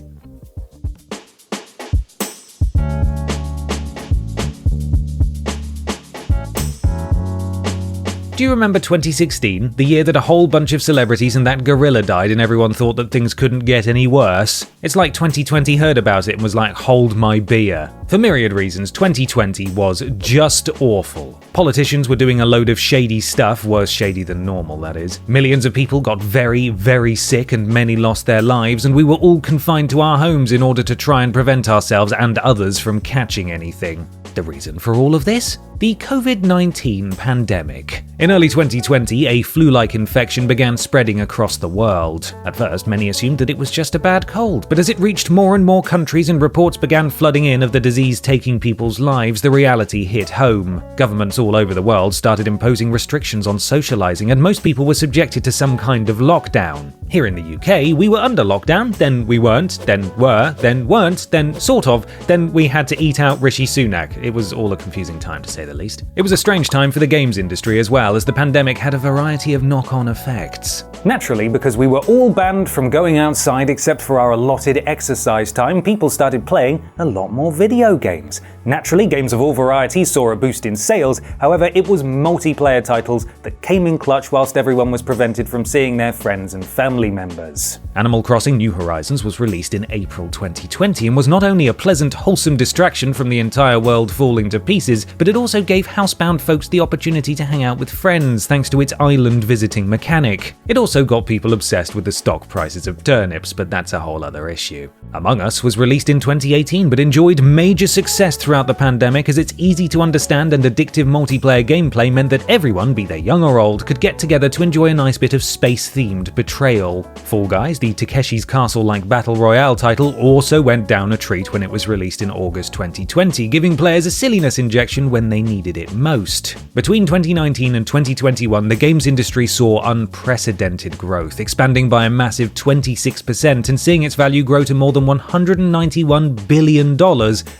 Do you remember 2016, the year that a whole bunch of celebrities and that gorilla died and everyone thought that things couldn't get any worse? It's like 2020 heard about it and was like, hold my beer. For myriad reasons, 2020 was just awful. Politicians were doing a load of shady stuff, worse shady than normal, that is. Millions of people got very, very sick and many lost their lives, and we were all confined to our homes in order to try and prevent ourselves and others from catching anything. The reason for all of this? The COVID-19 pandemic. In early 2020, a flu-like infection began spreading across the world. At first, many assumed that it was just a bad cold, but as it reached more and more countries and reports began flooding in of the disease taking people's lives, the reality hit home. Governments all over the world started imposing restrictions on socializing, and most people were subjected to some kind of lockdown. Here in the UK, we were under lockdown, then we weren't, then were, then weren't, then sort of, then we had to eat out Rishi Sunak. It was all a confusing time, to say the least. It was a strange time for the games industry as well, as the pandemic had a variety of knock-on effects. Naturally, because we were all banned from going outside except for our allotted exercise time, people started playing a lot more video games. Naturally, games of all varieties saw a boost in sales, however, it was multiplayer titles that came in clutch whilst everyone was prevented from seeing their friends and family members. Animal Crossing New Horizons was released in April 2020 and was not only a pleasant, wholesome distraction from the entire world falling to pieces, but it also gave housebound folks the opportunity to hang out with friends thanks to its island visiting mechanic. It also got people obsessed with the stock prices of turnips, but that's a whole other issue. Among Us was released in 2018 but enjoyed major success throughout the pandemic as its easy to understand and addictive multiplayer gameplay meant that everyone, be they young or old, could get together to enjoy a nice bit of space-themed betrayal. Fall Guys, the Takeshi's Castle-like battle royale title, also went down a treat when it was released in August 2020, giving players a silliness injection when they needed it most. Between 2019 and 2021, the games industry saw unprecedented growth, expanding by a massive 26% and seeing its value grow to more than $191 billion,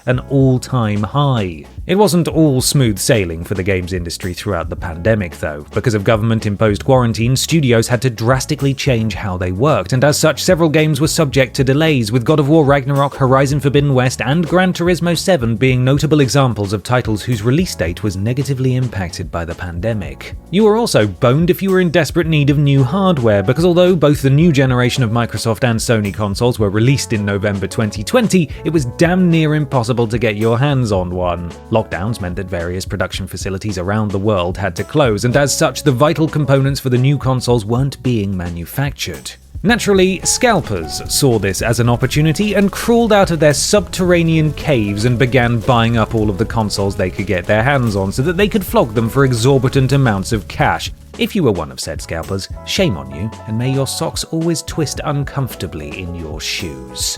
an all-time all-time high. It wasn't all smooth sailing for the games industry throughout the pandemic, though. Because of government-imposed quarantine, studios had to drastically change how they worked, and as such, several games were subject to delays, with God of War Ragnarok, Horizon Forbidden West, and Gran Turismo 7 being notable examples of titles whose release date was negatively impacted by the pandemic. You were also boned if you were in desperate need of new hardware, because although both the new generation of Microsoft and Sony consoles were released in November 2020, it was damn near impossible to get your hands on one. Lockdowns meant that various production facilities around the world had to close, and as such, the vital components for the new consoles weren't being manufactured. Naturally, scalpers saw this as an opportunity and crawled out of their subterranean caves and began buying up all of the consoles they could get their hands on so that they could flog them for exorbitant amounts of cash. If you were one of said scalpers, shame on you, and may your socks always twist uncomfortably in your shoes.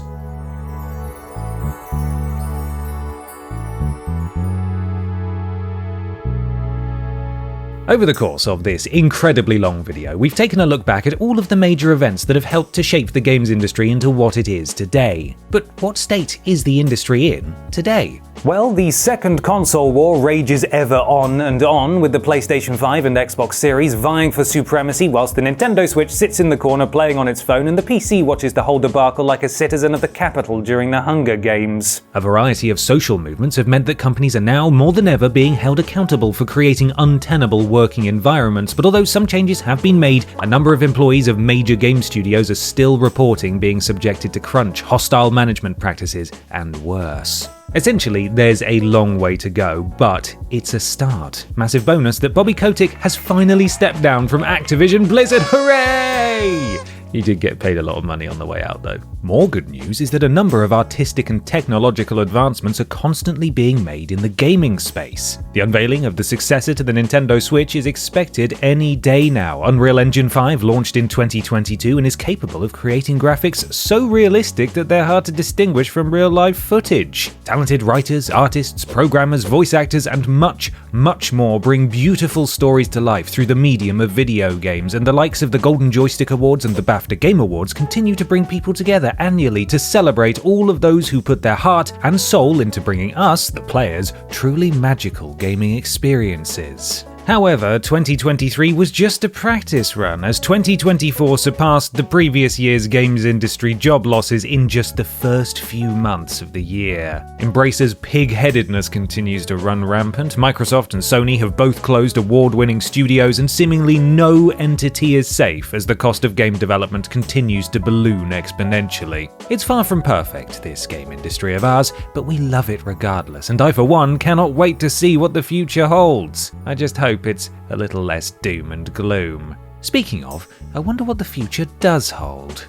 Over the course of this incredibly long video, we've taken a look back at all of the major events that have helped to shape the games industry into what it is today. But what state is the industry in today? Well, the second console war rages ever on, with the PlayStation 5 and Xbox Series vying for supremacy whilst the Nintendo Switch sits in the corner playing on its phone and the PC watches the whole debacle like a citizen of the Capitol during the Hunger Games. A variety of social movements have meant that companies are now more than ever being held accountable for creating untenable working environments, but although some changes have been made, a number of employees of major game studios are still reporting being subjected to crunch, hostile management practices, and worse. Essentially, there's a long way to go, but it's a start. Massive bonus that Bobby Kotick has finally stepped down from Activision Blizzard. Hooray! He did get paid a lot of money on the way out, though. More good news is that a number of artistic and technological advancements are constantly being made in the gaming space. The unveiling of the successor to the Nintendo Switch is expected any day now. Unreal Engine 5 launched in 2022 and is capable of creating graphics so realistic that they're hard to distinguish from real-life footage. Talented writers, artists, programmers, voice actors, and much, much more bring beautiful stories to life through the medium of video games, and the likes of the Golden Joystick Awards and the BAFTA Game Awards continue to bring people together annually to celebrate all of those who put their heart and soul into bringing us, the players, truly magical gaming experiences. However, 2023 was just a practice run, as 2024 surpassed the previous year's games industry job losses in just the first few months of the year. Embracer's pig-headedness continues to run rampant. Microsoft and Sony have both closed award-winning studios, and seemingly no entity is safe as the cost of game development continues to balloon exponentially. It's far from perfect, this game industry of ours, but we love it regardless, and I for one cannot wait to see what the future holds. I just hope it's a little less doom and gloom. Speaking of, I wonder what the future does hold.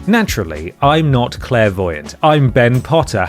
Naturally, I'm not clairvoyant. I'm Ben Potter.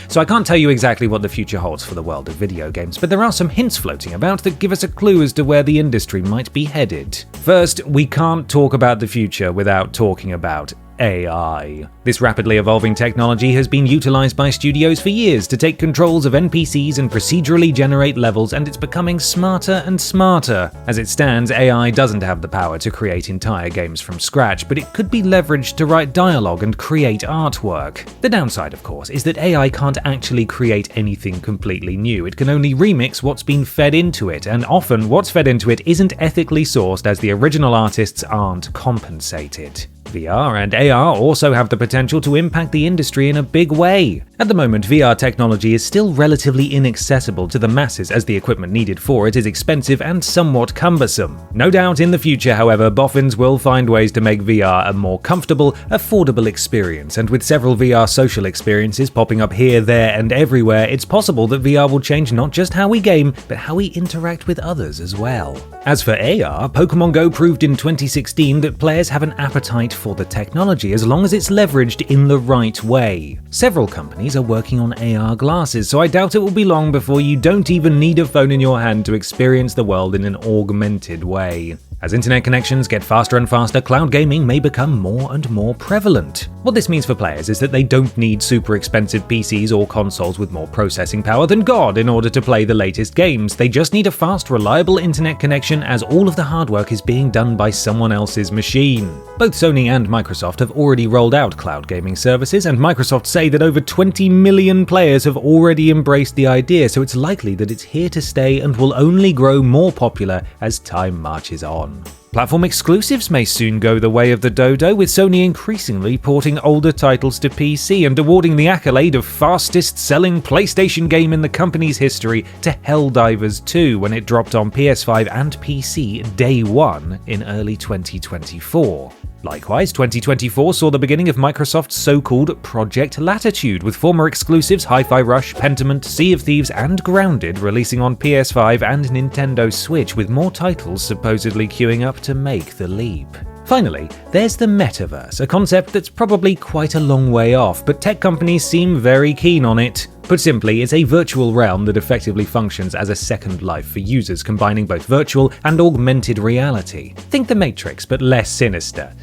So I can't tell you exactly what the future holds for the world of video games, but there are some hints floating about that give us a clue as to where the industry might be headed. First, we can't talk about the future without talking about AI. This rapidly evolving technology has been utilized by studios for years to take controls of NPCs and procedurally generate levels, and it's becoming smarter and smarter. As it stands, AI doesn't have the power to create entire games from scratch, but it could be leveraged to write dialogue and create artwork. The downside, of course, is that AI can't actually create anything completely new. It can only remix what's been fed into it, and often what's fed into it isn't ethically sourced, as the original artists aren't compensated. VR and AR also have the potential to impact the industry in a big way. At the moment, VR technology is still relatively inaccessible to the masses, as the equipment needed for it is expensive and somewhat cumbersome. No doubt in the future, however, boffins will find ways to make VR a more comfortable, affordable experience, and with several VR social experiences popping up here, there, and everywhere, it's possible that VR will change not just how we game, but how we interact with others as well. As for AR, Pokemon Go proved in 2016 that players have an appetite for the technology as long as it's leveraged in the right way. Several companies are working on AR glasses, so I doubt it will be long before you don't even need a phone in your hand to experience the world in an augmented way. As internet connections get faster and faster, cloud gaming may become more and more prevalent. What this means for players is that they don't need super expensive PCs or consoles with more processing power than God in order to play the latest games. They just need a fast, reliable internet connection, as all of the hard work is being done by someone else's machine. Both Sony and Microsoft have already rolled out cloud gaming services, and Microsoft say that over 20 million players have already embraced the idea, so it's likely that it's here to stay and will only grow more popular as time marches on. Platform exclusives may soon go the way of the dodo, with Sony increasingly porting older titles to PC and awarding the accolade of fastest-selling PlayStation game in the company's history to Helldivers 2 when it dropped on PS5 and PC day one in early 2024. Likewise, 2024 saw the beginning of Microsoft's so-called Project Latitude, with former exclusives Hi-Fi Rush, Pentiment, Sea of Thieves, and Grounded releasing on PS5 and Nintendo Switch, with more titles supposedly queuing up to make the leap. Finally, there's the metaverse, a concept that's probably quite a long way off, but tech companies seem very keen on it. Put simply, it's a virtual realm that effectively functions as a second life for users, combining both virtual and augmented reality. Think The Matrix, but less sinister.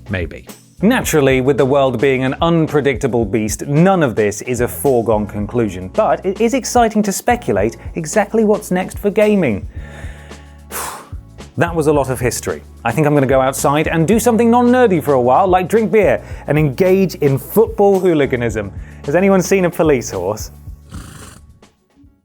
Maybe. Naturally, with the world being an unpredictable beast, none of this is a foregone conclusion, but it is exciting to speculate exactly what's next for gaming. That was a lot of history. I think I'm going to go outside and do something non-nerdy for a while, like drink beer and engage in football hooliganism. Has anyone seen a police horse?